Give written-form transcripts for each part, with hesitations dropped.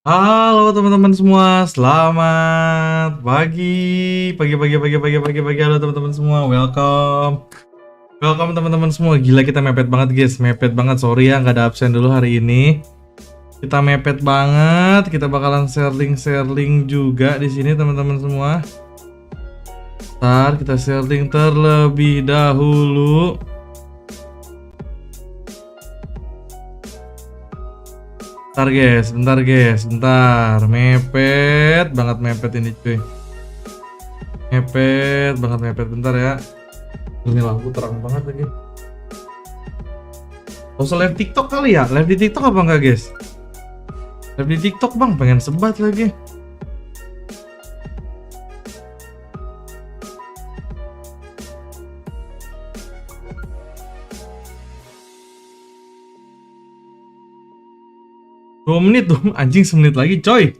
Halo teman-teman semua, selamat pagi. Halo teman-teman semua, welcome teman-teman semua. Gila kita mepet banget guys, mepet banget. Sorry ya nggak ada absen dulu hari ini. Kita mepet banget. Kita bakalan sharing juga di sini teman-teman semua. Ntar kita sharing terlebih dahulu. Bentar guys, mepet banget mepet ini cuy. Mepet, bentar ya. Ini lampu terang banget lagi. Usah live TikTok kali ya? Live di TikTok apa enggak guys? Live di TikTok bang, pengen sebat lagi. Dua menit tuh, anjing semenit lagi coy.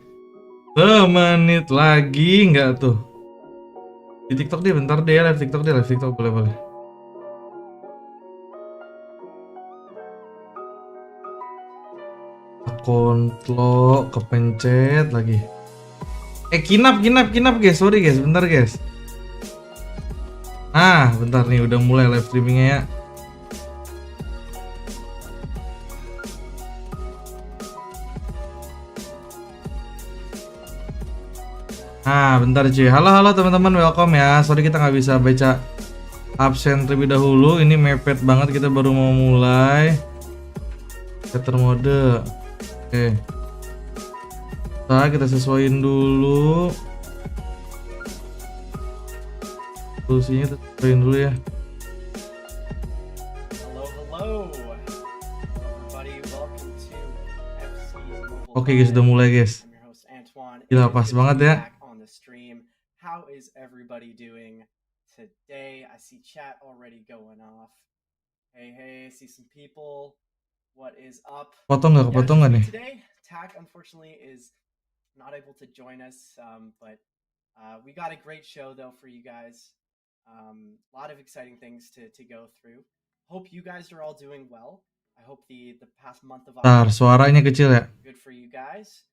Semenit lagi nggak tuh? Di TikTok dia bentar deh, live TikTok boleh. Kontrol kepencet lagi. Kinap guys, sorry guys, bentar guys. Bentar nih udah mulai live streamingnya ya. Bentar cuy. Halo teman-teman, welcome ya. Sorry kita nggak bisa baca absen terlebih dahulu. Ini mepet banget, kita baru mau mulai. Scatter mode. Oke. Kita sesuaiin dulu. Solusinya kita sesuaiin dulu ya. Oke guys, udah mulai guys. Gila pas banget ya. How is everybody doing today? I see chat already going off. Hey, I see some people. What is up? Potong nggak nih? Today, Tack unfortunately is not able to join us, but we got a great show though for you guys. A lot of exciting things to go through. Hope you guys are all doing well. I hope the past month of suaranya kecil ya. Good for you guys.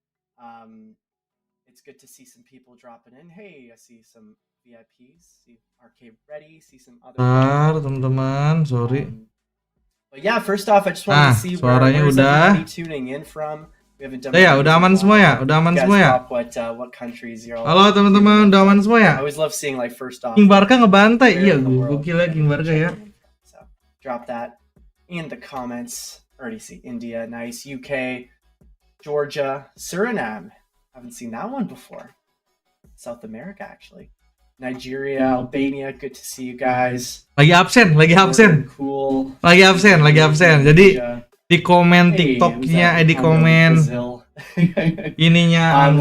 It's good to see some people dropping in. Hey, I see some VIPs. See Arcade Ready. See some other. Teman-teman, sorry. But yeah, first off, I just wanted to see suaranya where's udah. everybody tuning in from. We haven't done. Ya, udah aman semua ya? Udah aman semua ya? What countries you're all. Halo teman-teman, udah aman semua ya? I always love seeing like first off. King Barca ngebantai. Iya, gokil ya King Barca ya. So, drop that in the comments. Already see India, nice. UK, Georgia, Suriname. Haven't seen that one before. South America actually. Nigeria, Albania, good to see you guys. Lagi absen. Cool. Lagi absen. Jadi di komen TikToknya, di komen ininya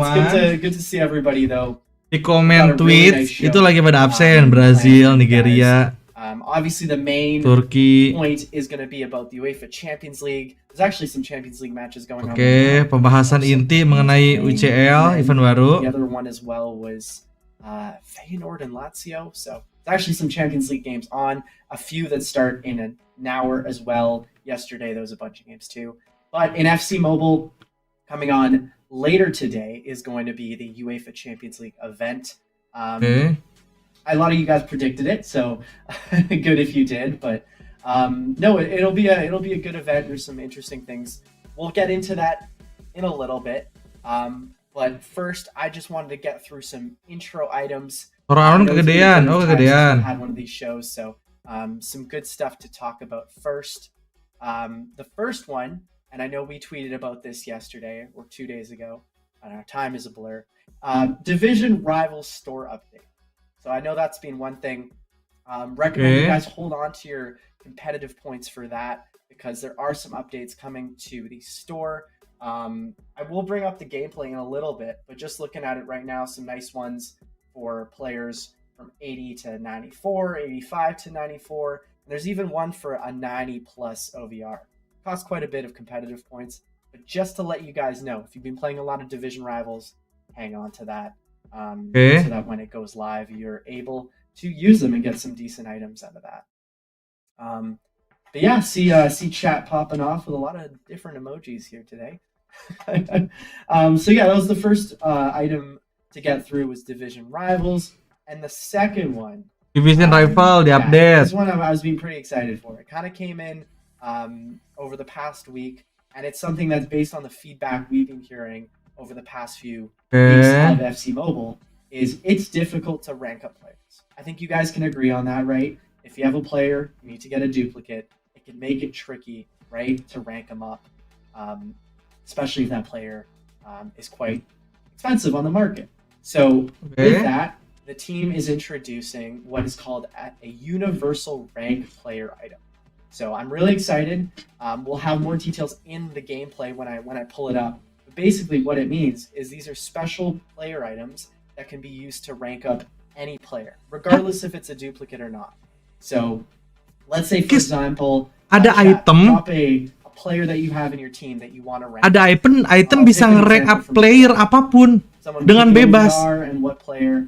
good to see everybody though. Di komen tweet itu lagi pada absen. Brazil, Nigeria, obviously the main Turki. point is going to be about the UEFA Champions League. There's actually some Champions League matches going on. Oke, pembahasan inti mengenai UCL event baru. The other one as well was Feyenoord and Lazio. So there's actually some Champions League games on. A few that start in an hour as well. Yesterday there was a bunch of games too. But in FC Mobile, coming on later today is going to be the UEFA Champions League event. Okay. A lot of you guys predicted it, so good if you did. But no, it'll be a good event. There's some interesting things. We'll get into that in a little bit. But first, I just wanted to get through some intro items. Kegedean. Had one of these shows, so some good stuff to talk about first. The first one, and I know we tweeted about this yesterday or 2 days ago. I don't know, time is a blur. Division Rival Store update. So I know that's been one thing. Recommend you guys hold on to your competitive points for that because there are some updates coming to the store. I will bring up the gameplay in a little bit, but just looking at it right now, some nice ones for players from 80 to 94, 85 to 94. And there's even one for a 90 plus OVR. Costs quite a bit of competitive points, but just to let you guys know, if you've been playing a lot of division rivals, hang on to that. So that when it goes live, you're able to use them and get some decent items out of that. But yeah, see chat popping off with a lot of different emojis here today. So yeah, that was the first item to get through was Division Rivals, and the second one, Division Rival di yeah, update. this one I was being pretty excited for. It kind of came in over the past week, and it's something that's based on the feedback we've been hearing over the past few weeks of FC Mobile. Is it's difficult to rank up players. I think you guys can agree on that, right? If you have a player, you need to get a duplicate. It can make it tricky, right, to rank them up, especially if that player is quite expensive on the market. So with that, the team is introducing what is called a universal rank player item. So I'm really excited. We'll have more details in the gameplay when I pull it up. But basically, what it means is these are special player items that can be used to rank up any player, regardless if it's a duplicate or not. So let's say, for example, ada item, drop a player that you have in your team that you want to rank. Ada item bisa nge-rank up player apapun dengan bebas. And what player,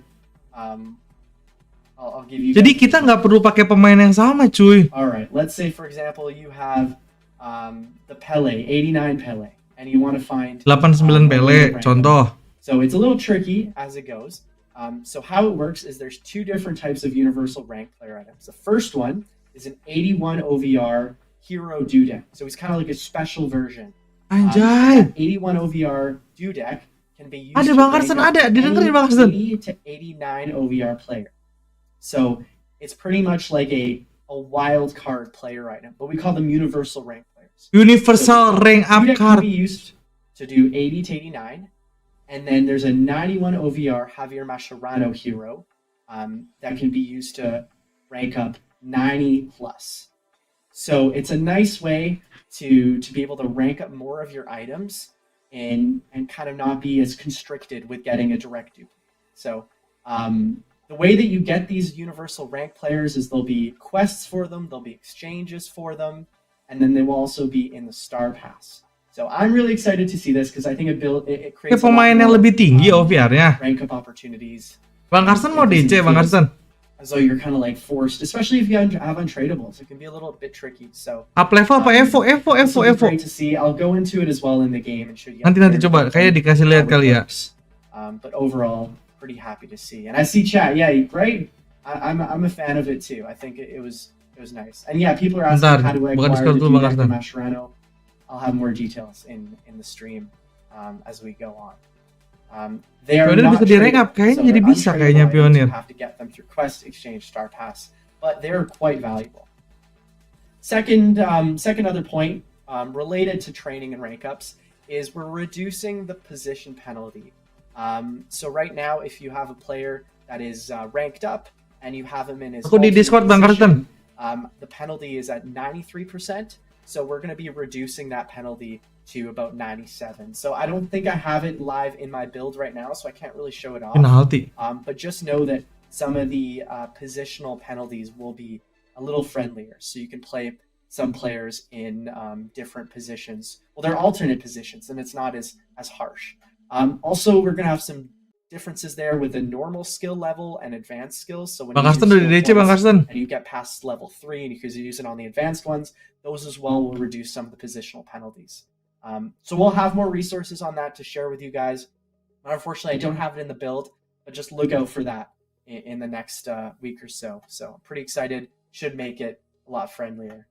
I'll give you. Jadi kita nggak perlu pakai pemain yang sama, cuy. Alright, let's say for example you have the Pele, 89 Pele, and you want to find 89 Pele, contoh. So it's a little tricky as it goes. So how it works is there's two different types of universal rank player items. The first one is an 81 OVR Hero Dudek. So it's kind of like a special version. Anjay. 81 OVR Dudek can be used ada to Bang Karsten, ada didengerin Bang Karsten. 80 to 89 OVR player. So it's pretty much like a wild card player item, but we call them universal rank players. Universal rank up card. Can be used to do 80 to 89. And then there's a 91 OVR Javier Mascherano hero that can be used to rank up 90 plus. So it's a nice way to be able to rank up more of your items and kind of not be as constricted with getting a direct duplicate. So the way that you get these universal rank players is there'll be quests for them, there'll be exchanges for them, and then they will also be in the Star Pass. So I'm really excited to see this because I think it creates pemain yang lebih tinggi OVR-nya. Rank up opportunities. Bang Karsten mau DC, Bang Karsten. As though you're kind of like forced, especially if you have untradables. It can be a little bit tricky. So up level apa Evo. Great to see. I'll go into it as well in the game and show you. Nanti coba, kayak dikasih lihat kali ya. But overall, pretty happy to see. And I see chat. Yeah, right. I'm a fan of it too. I think it was nice. And yeah, people are asking how do I acquire the Dudek Mascherano. I'll have more details in the stream as we go on. They are not up, kayaknya jadi bisa kayaknya Pionir. You have to get them through quest, exchange, star pass, but they're quite valuable. Second other point related to training and rank ups is we're reducing the position penalty. So right now, if you have a player that is ranked up and you have him in his Discord, Bang Karsten. The penalty is at 93%. So we're going to be reducing that penalty to about 97. So I don't think I have it live in my build right now, so I can't really show it off. But just know that some of the positional penalties will be a little friendlier. So you can play some players in different positions. Well, they're alternate positions, and it's not as harsh. Also, we're going to have some differences there with the normal skill level and advanced skills. So when you get past level 3 and you can use it on the advanced ones, those as well will reduce some of the positional penalties. So we'll have more resources on that to share with you guys. Unfortunately, I don't have it in the build, but just look out for that in the next week or so. So I'm pretty excited. Should make it a lot friendlier.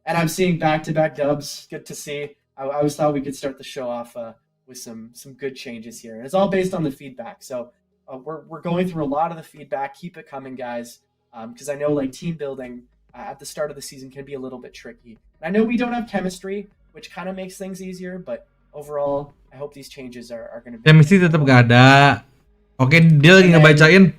And I'm seeing back-to-back dubs. Good to see. I always thought we could start the show off with some good changes here. And it's all based on the feedback. So we're going through a lot of the feedback. Keep it coming, guys, because I know like team building at the start of the season can be a little bit tricky. And I know we don't have chemistry, which kind of makes things easier, but overall, I hope these changes are going to be... Chemistry tetap gak ada. Oke, dia lagi ngebacain.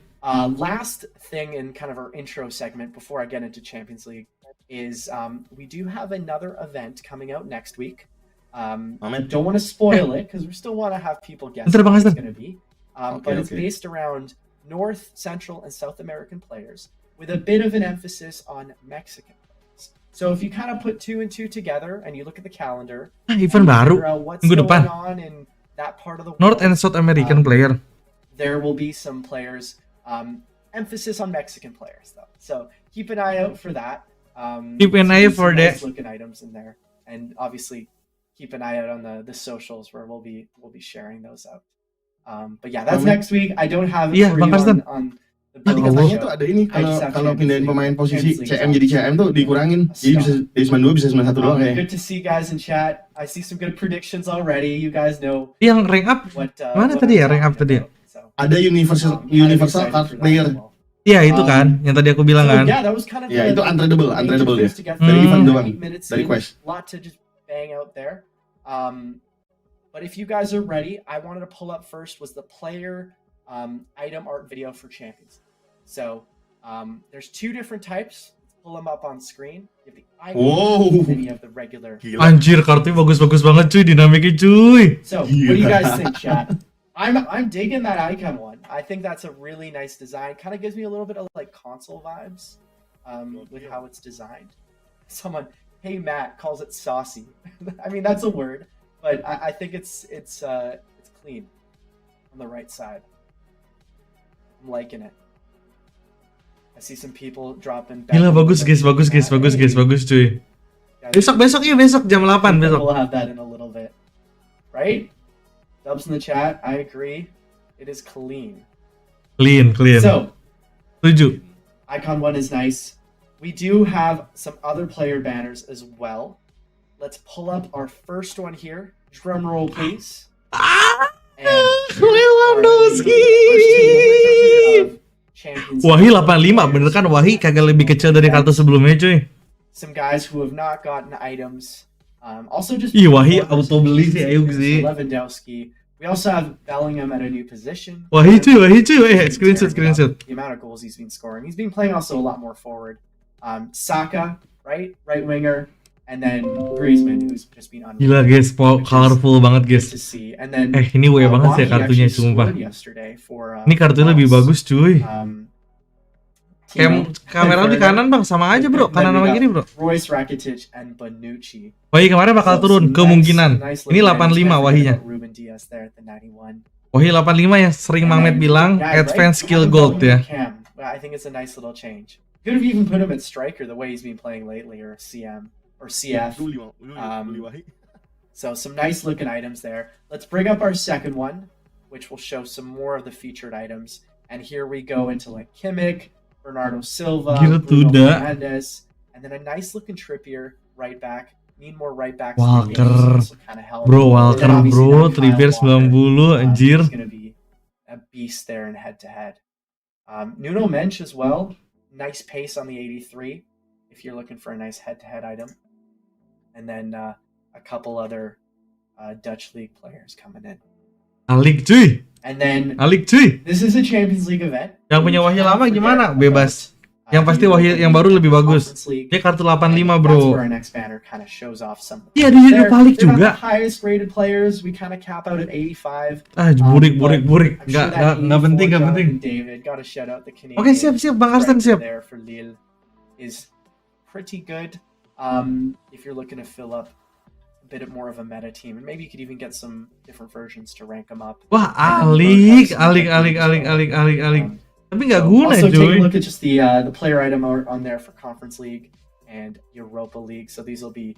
Last thing in kind of our intro segment before I get into Champions League is we do have another event coming out next week. I don't want to spoil it because we still want to have people guess what it's going to be. But it's based around North, Central, and South American players with a bit of an emphasis on Mexican players. So if you kind of put 2 and 2 together and you look at the calendar, event baru what's going on in that part of the world, North and South American player. There will be some players, emphasis on Mexican players though. So keep an eye out for that. Keep an eye for that. Nice looking items in there, and obviously keep an eye out on the socials where we'll be sharing those out. But yeah, that's next week. I don't have it Iya, for you Bang on the Nanti Big katanya show. tuh ada ini I just have kalau pindahin Champions pemain League. posisi Champions League CM jadi CM tuh dikurangin. Jadi bisa dari 92 bisa 91 doang ya. Good to see you guys in chat. I see some good predictions already. You guys know Yang rank up what mana what tadi I'm ya, rank up talking tadi ya? about. So, Ada universal kind of excited card for that player. as well. Iya itu kan yang tadi aku bilang So, kan. yeah, that was kind of Ya, itu untradeable major ya. things to get Dari through. event doang, 8 minutes dari in, quest. lot to just bang out there. But if you guys are ready, I wanted to pull up first was the player item art video for Champions. So there's 2 different types. Let's pull them up on screen. You have the icon, Wow. and then you have the regular. Anjir, kartunya bagus-bagus banget cuy, dinamiknya cuy. So what do you guys think, chat? I'm digging that icon one. I think that's a really nice design. Kind of gives me a little bit of like console vibes with how it's designed. Someone, hey Matt, calls it saucy. I mean that's a word, but I think it's clean on the right side. I'm liking it. I see some people dropping. Gila bagus guys, bagus cuy. Besok ya, besok jam 8 besok. We'll have that in a little bit, right? Dubs in the chat. I agree. It is clean. Clean. So, Setuju. icon 1 is nice. We do have some other player banners as well. Let's pull up our first one here. Drum roll, please. And Lewandowski. Wahi 85, bener kan Wahi kagak lebih kecil dari kartu sebelumnya cuy. Some guys who have not gotten items. Also just Ih, Wahi auto beli sih Ayuk sih. Lewandowski. We also have Bellingham at a new position. Wahi cuy. Screenshot. The amount of goals he's been scoring. He's been playing also a lot more forward. Saka, right winger, and then Griezmann, who's just been unreal. Gila guys, colorful banget guys. To see. And then Ini way banget sih kartunya sumpah. Ini kartunya lebih bagus cuy. Kamera di kanan bang, sama aja bro, kanan sama kiri bro. Royce, Rakitic, and Bonucci. Wahi kemarin bakal turun, kemungkinan. Ini 85 Wahinya. Ruben Diaz there at the 91. Wahi 85 yang sering Mamet bilang, advance skill gold ya. I think it's a nice little change. Could have even put him at striker the way he's been playing lately, or CM, or CF. So some nice looking items there. Let's bring up our second one, which will show some more of the featured items. And here we go into like Kimmich, Bernardo Silva, Gila, Bruno Tuda. Fernandes, and then a nice looking Trippier right back. Need more right backs. Walker. Kind of help. Bro, Walker And then obviously bro, that Kyle Trippier Walker, 90 anjir. He's gonna be a beast there in head to head. Nuno Mensch as well. Nice pace on the 83 if you're looking for a nice head to head item. And then a couple other Dutch League players coming in. Alik cuy. And then Alik cuy. this is a Champions League event. Yang punya Wahi lama gimana? Bebas. Yang pasti Wahi yang baru lebih bagus. Dia kartu 85 bro. That's where our next banner kind of shows off some. Iya, dia Alik They're not juga. the highest rated players. We kind of cap out at 85. Burik. I'm sure that Nggak penting. Jonathan David, gotta shout out the Canadian. Oke, siap Bang Arsen siap. There for Lille is pretty good. If you're looking to fill up a bit more of a meta team, and maybe you could even get some different versions to rank them up. Wah, Alik. Tapi nggak guna also take a cuy. look at just the player item on there for Conference League and Europa League. So these will be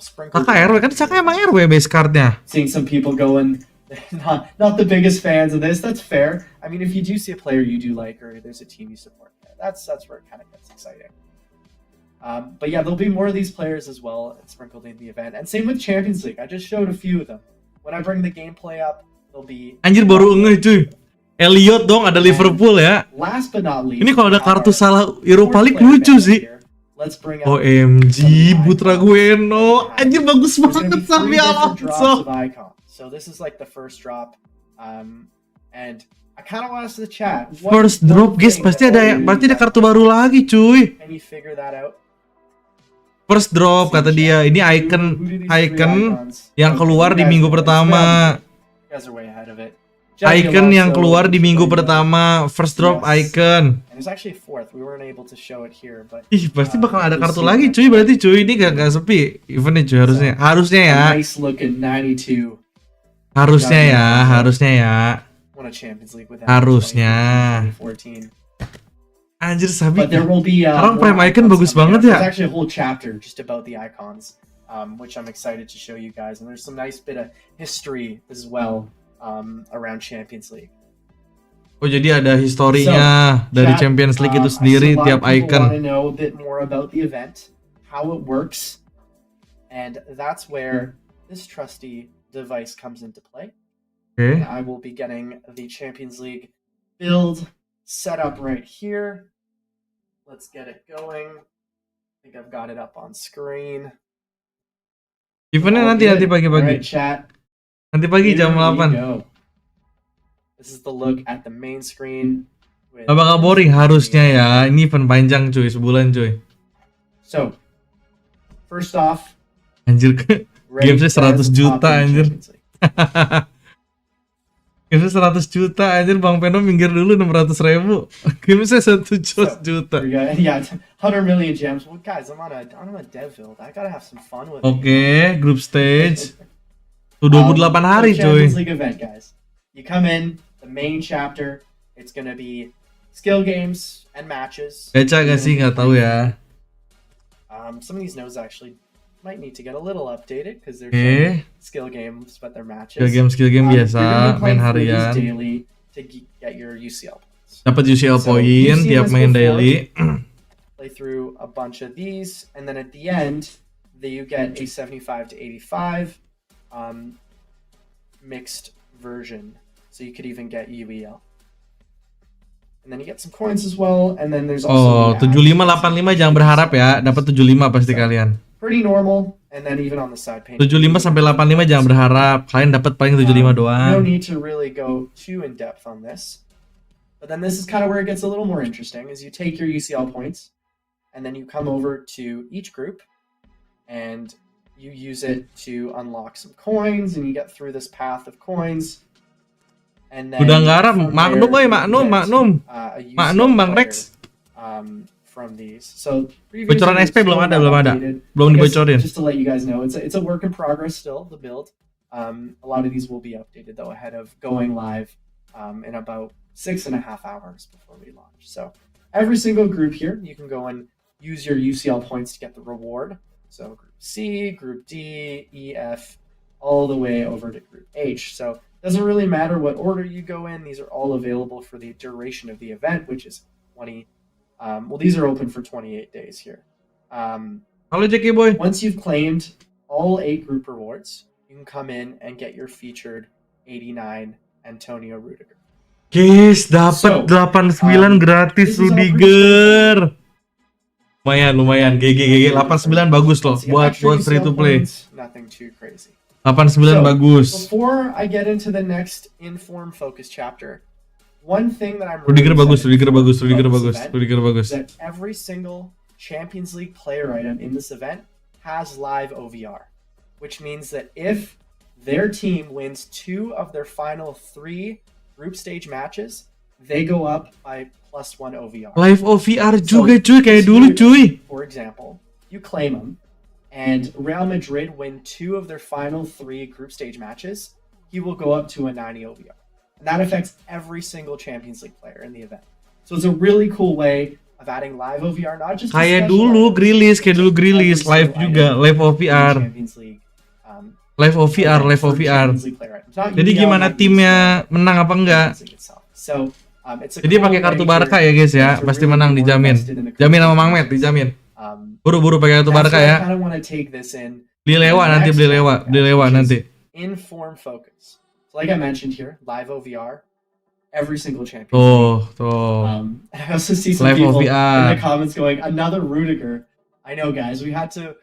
sprinkled. Kakak RW kan Kakak emang RW base cardnya. Seeing some people going, not the biggest fans of this. That's fair. I mean, if you do see a player you do like, or there's a team you support, that's where it kind of gets exciting. But yeah, there'll be more of these players as well sprinkled in the event. And same with Champions League. I just showed a few of them. When I bring the gameplay up, there'll be. Anjir baru ngeh cuy. Elliot dong, ada Liverpool ya. Last but not least. Ini kalau ada kartu salah Europa League lucu sih. Let's bring up OMG, Putra Gueno. Anjir bagus banget Xabi Alonso. So this is like the first drop. And I kind of want us to chat. First drop guys, pasti ada kartu baru lagi cuy. Can you figure that out? First drop kata dia. Ini icon yang keluar di minggu pertama. You guys are way ahead of it. Icon yang keluar di minggu pertama, first drop icon. And it's actually fourth. We weren't able to show it here, but Ih, pasti bakal ada kartu lagi cuy, berarti cuy ini gak sepi eventnya cuy harusnya ya. Nice looking 92. Harusnya ya. Won a Champions League with Harusnya. 2014. Anjir Sabi. But there will be Sekarang prime icon bagus banget ya. There's actually a whole chapter just about the icons. which I'm excited to show you guys. And there's some nice bit of history as well around Champions League. Oh, jadi ada historinya dari Champions League itu sendiri tiap icon. Want to know a bit more about the event, how it works, and that's where this trusty device comes into play. Okay. And I will be getting the Champions League build set up right here. Let's get it going. I think I've got it up on screen. Eventnya nanti pagi-pagi. Right, chat. Nanti pagi jam 8. This is the look at the main screen. Apakah boring? Harusnya ya. Ini event panjang cuy, sebulan cuy. So, first off, anjir, gamesnya 100 juta anjir. Gamesnya 100 juta anjir, Bang Peno minggir dulu 600.000. Gamesnya 1 juta. Yeah, 100 million gems. Well, guys, I'm on a dev build. I gotta have some fun with it. Oke, group stage. Tuh 28 hari cuy. Champions League event, guys. You come in, the main chapter. It's gonna be skill games and matches. Gacha gak sih? Nggak tahu ya. Some of these nodes actually might need to get a little updated because they're skill games, but they're matches. Skill game biasa, main harian. Daily to get your UCL points. Dapat UCL poin tiap main daily. Play through a bunch of these, and then at the end, you get a 75 to 85 mixed version. So you could even get UEL. And then you get some coins as well, and then there's also 75-85 jangan berharap ya, dapat 75 pasti kalian. Pretty normal, and then even on the side pane. 75 sampai 85 jangan berharap, kalian dapat paling 75 doang. No need to really go too in depth on this. But then this is kind of where it gets a little more interesting, is you take your UCL points, and then you come over to each group, and you use it to unlock some coins, and you get through this path of coins. And then udah ngarap, maklum boy, maklum Bang Rex. From these, so bocoran SP belum dibocorin. Just to let you guys know, it's a work in progress still, the build. A lot of these will be updated though ahead of going live in about 6.5 hours before we launch. So every single group here, you can go and use your UCL points to get the reward. So Group C, Group D, E, F, all the way over to Group H. So doesn't really matter what order you go in. These are all available for the duration of the event, which is 20. Well, these are open for 28 days here. Halo Jackie boy. Once you've claimed all 8 group rewards, you can come in and get your featured 89 Antonio Rudiger. Guys, dapat 89 gratis Rudiger. Lumayan. GG 89 bagus loh buat free to play. Nothing too crazy. 89 bagus. Before I get into the next inform focus chapter, one thing that I'm Rudiger bagus. That every single Champions League player item in this event has live OVR, which means that if their team wins 2 of their final 3 group stage matches, they go up by +1 OVR. Live OVR juga cuy, kayak dulu cuy. For example, you claim them, and Real Madrid win 2 of their final 3 group stage matches, he will go up to a 90 OVR. And that affects every single Champions League player in the event. So it's a really cool way of adding live OVR, not just kayak dulu Grilis, live juga, live OVR. Live OVR. Jadi gimana timnya menang apa enggak? Jadi pakai kartu Barca ya guys ya, pasti menang dijamin. Jamin sama Mang Met, dijamin. Buru-buru pakai kartu Barca ya. Beli lewat nanti. Inform focus. So like I mentioned here, live OVR, every single champion. I also see some live people OVR. in the comments going, another Rudiger. I know, guys. We had to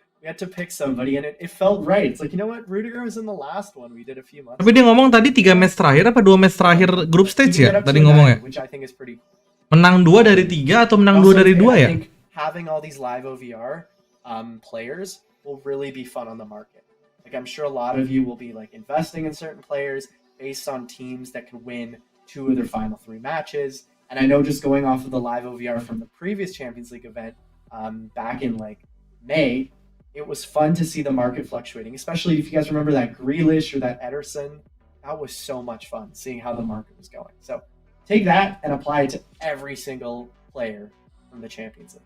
pick somebody, and it felt right. It's like, you know what? Rudiger was in the last one we did a few months. Tapi dia ngomong tadi 3 match terakhir apa 2 match terakhir group stage ya? Tadi ngomongnya. Which I think is pretty cool. Menang 2 dari 3 atau menang 2 dari 2 ya? I think having all these live OVR players will really be fun on the market. Like, I'm sure a lot of you will be like investing in certain players based on teams that can win 2 of their final 3 matches. And I know just going off of the live OVR from the previous Champions League event back in like May, it was fun to see the market fluctuating, especially if you guys remember that Grealish or that Ederson. That was so much fun seeing how the market was going. So take that and apply it to every single player from the Champions League.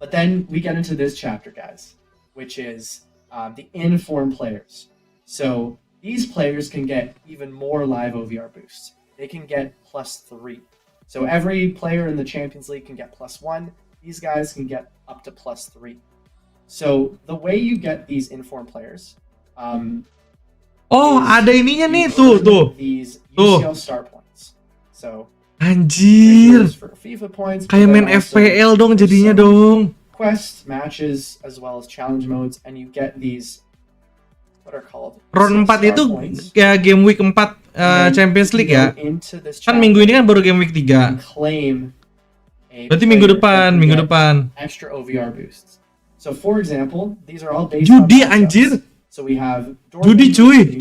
But then we get into this chapter, guys, which is the in-form players. So these players can get even more live OVR boosts. They can get +3. So every player in the Champions League can get +1. These guys can get up to +3. So the way you get these in-form players, Oh, ada ininya nih, tuh. These UCL star points. So Anjir. for FIFA points, Kayak main FPL dong jadinya dong. Quests, matches, as well as challenge modes, and you get these what are called Round 4 itu ya game week 4 Champions League ya. Kan minggu ini kan baru game week 3. Berarti minggu depan. Extra OVR boosts. So for example, these are all based Judi on anjir. So we have Judi cuy.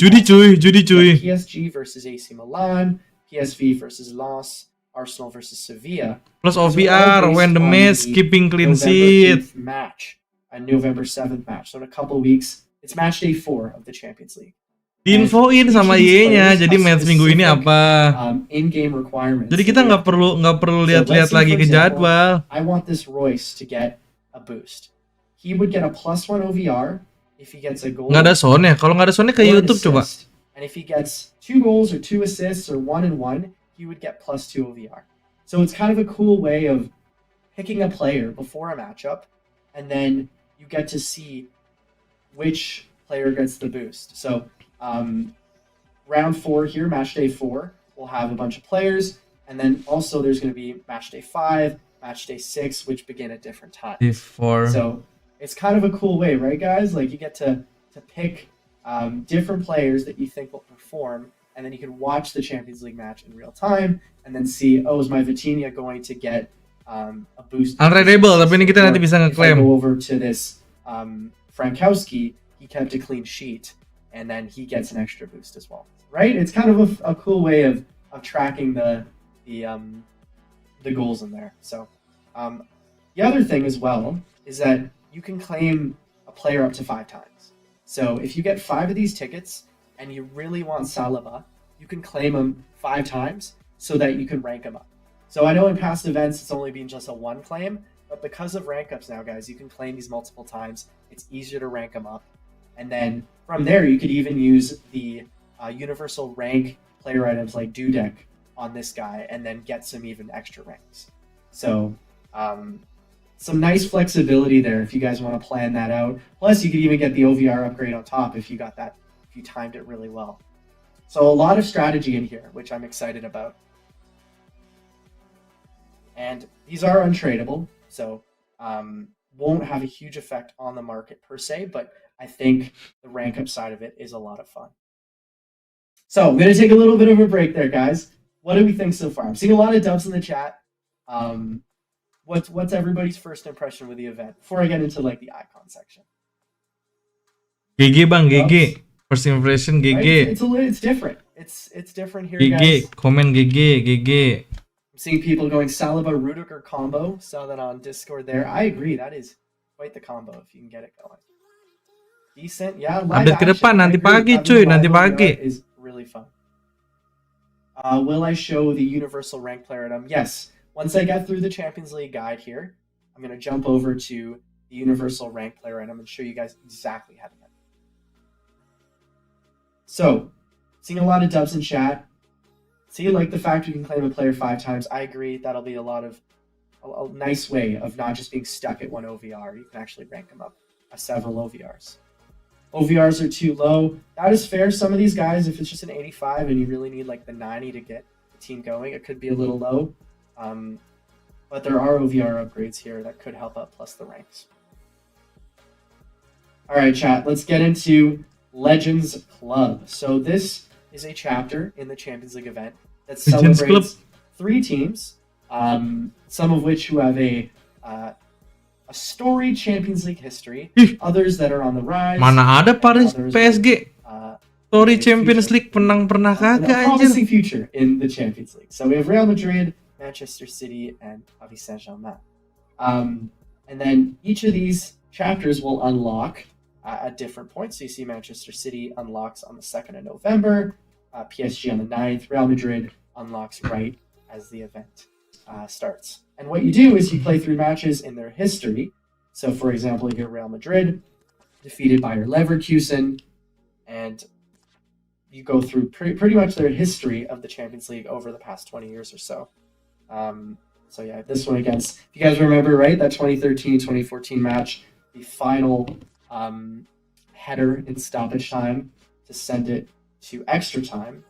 PSG versus AC Milan, PSV versus Lens, Arsenal versus Sevilla. Plus OVR when the match keeping clean sheet. Match, a November 7th match. So in a couple weeks, it's match day 4 of the Champions League. Diinfoin sama IE-nya, jadi match minggu ini apa. In-game requirements. Jadi kita nggak perlu lihat-lihat lagi ke jadwal. I want this Royce to get a boost. He would get a +1 OVR if he gets a goal. Nggak ada sound ya? Kalau nggak ada soundnya ke YouTube coba. And if he gets 2 goals or 2 assists or 1 and 1, he would get +2 OVR. So it's kind of a cool way of picking a player before a matchup, and then you get to see which player gets the boost. So round 4 here, match day 4, we'll have a bunch of players, and then also there's going to be match day 5, match day 6, which begin at different times. So it's kind of a cool way, right, guys? Like you get to pick different players that you think will perform, and then you can watch the Champions League match in real time, and then see, oh, is my Vitinha going to get a boost? Unreadable, tapi ini kita nanti bisa ngeklaim. If I go over to this Frankowski, he kept a clean sheet, and then he gets an extra boost as well, right? It's kind of a cool way of tracking the goals in there. So the other thing as well is that you can claim a player up to 5 times. So if you get 5 of these tickets and you really want Saliba, you can claim him 5 times so that you can rank him up. So I know in past events it's only been just a 1 claim, but because of rank ups now, guys, you can claim these multiple times. It's easier to rank them up. And then from there, you could even use the universal rank player items like Dudek on this guy and then get some even extra ranks. So some nice flexibility there if you guys want to plan that out. Plus, you could even get the OVR upgrade on top if you got that, if you timed it really well. So a lot of strategy in here, which I'm excited about. And these are untradeable, so won't have a huge effect on the market per se, but I think the rank up side of it is a lot of fun. So I'm going to take a little bit of a break there, guys. What do we think so far? I'm seeing a lot of dubs in the chat. What's everybody's first impression with the event before I get into like the icon section? GG bang, GG. First impression GG. Right? It's different. It's different here, GG. guys. Comment GG. I'm seeing people going Saliba Rudiger combo. Saw that on Discord there. I agree. That is quite the combo if you can get it going. Decent, yeah. Update ke depan nanti pagi, cuy. Nanti pagi. Is really fun. Will I show the universal rank player item? Yes. Once I get through the Champions League guide here, I'm going to jump over to the universal rank player item and show you guys exactly how to get it. So, seeing a lot of dubs in chat. See, like the fact you can claim a player 5 times. I agree. That'll be a nice way of not just being stuck at 1 OVR. You can actually rank them up several OVRs. OVRs are too low. That is fair. Some of these guys, if it's just an 85 and you really need like the 90 to get the team going, it could be a little low. But there are OVR upgrades here that could help out plus the ranks. All right, chat. Let's get into Legends Club. So this is a chapter in the Champions League event that celebrates 3 teams, some of which who have a storied Champions League history, others that are on the rise. Mana ada Paris PSG? Story Champions League pernah kagak anjir. Promising future in the Champions League. So we have Real Madrid, Manchester City, and Paris Saint-Germain. And then each of these chapters will unlock at different points. So you see Manchester City unlocks on the 2nd of November, PSG on the 9th, Real Madrid unlocks right as the event starts. And what you do is you play through matches in their history. So for example, you get Real Madrid, defeated Bayer Leverkusen, and you go through pretty much their history of the Champions League over the past 20 years or so. So yeah, this one against, if you guys remember, right, that 2013-2014 match, the final header in stoppage time to send it to extra time.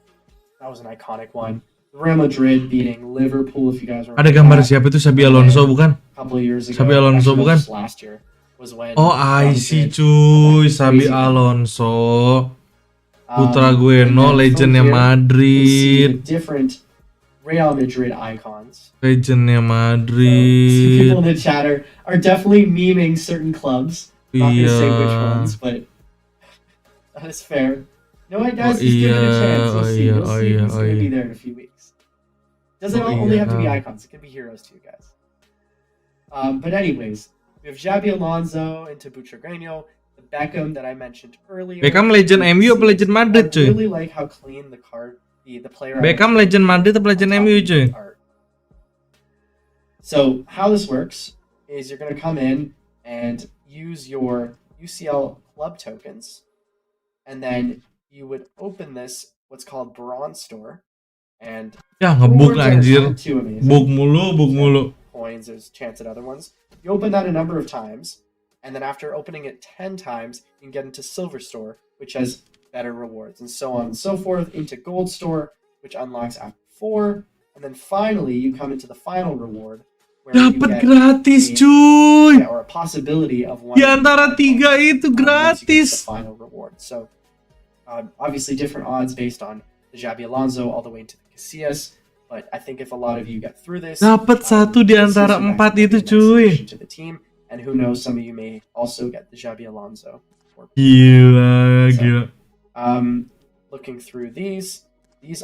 That was an iconic one. Real Madrid beating Liverpool, if you guys remember. Ada gambar siapa itu? Xabi Alonso bukan? A couple of years ago. Xabi Alonso Actually, bukan? just last year was when Oh, I see Madrid cuy, had that Xabi crazy game. Alonso, putra gue And no, then legendnya from here, you see the Madrid, different Real Madrid icons. legendnya So, some Madrid. people in the chat are definitely memeing certain clubs. Not gonna say which Iya. ones, but that is fair. You know what, Oh guys? Just give it a iya, chance. You'll oh see. iya, You'll oh see iya, who's oh gonna be iya. there in a few weeks. Doesn't Oh only have to be iya. icons. It can be heroes too, guys. But anyways, we have Xabi Alonso into Butragueño, the Beckham that I mentioned earlier. Beckham legend You can MU see apa legend Madrid I cuy? really like how clean the card, the player. Beckham art legend Madrid apa legend on top MU of the cuy? art. So how this works is you're gonna come in and use your UCL club tokens, and then you would open this what's called Bronze Store, and Ya ngebug rewards aren't anjir, too amazing. bug mulu. Coins, there's a chance at other ones. You open that a number of times, and then after opening it 10 times, you can get into Silver Store, which has better rewards, and so on and so forth, into Gold Store, which unlocks after 4, and then finally you come into the final reward, where you Dapat get gratis a- cuy. or a possibility of one Di antara tiga itu once you get to the gratis. final reward. So obviously different odds based on the Xabi Alonso all the way into the Casillas, but I think if a lot of you get through this, Dapat satu di this is antara actually empat gonna be itu a nice cuy. addition to the team, and who knows, some of you may also get the Xabi Alonso. Gila. Looking through these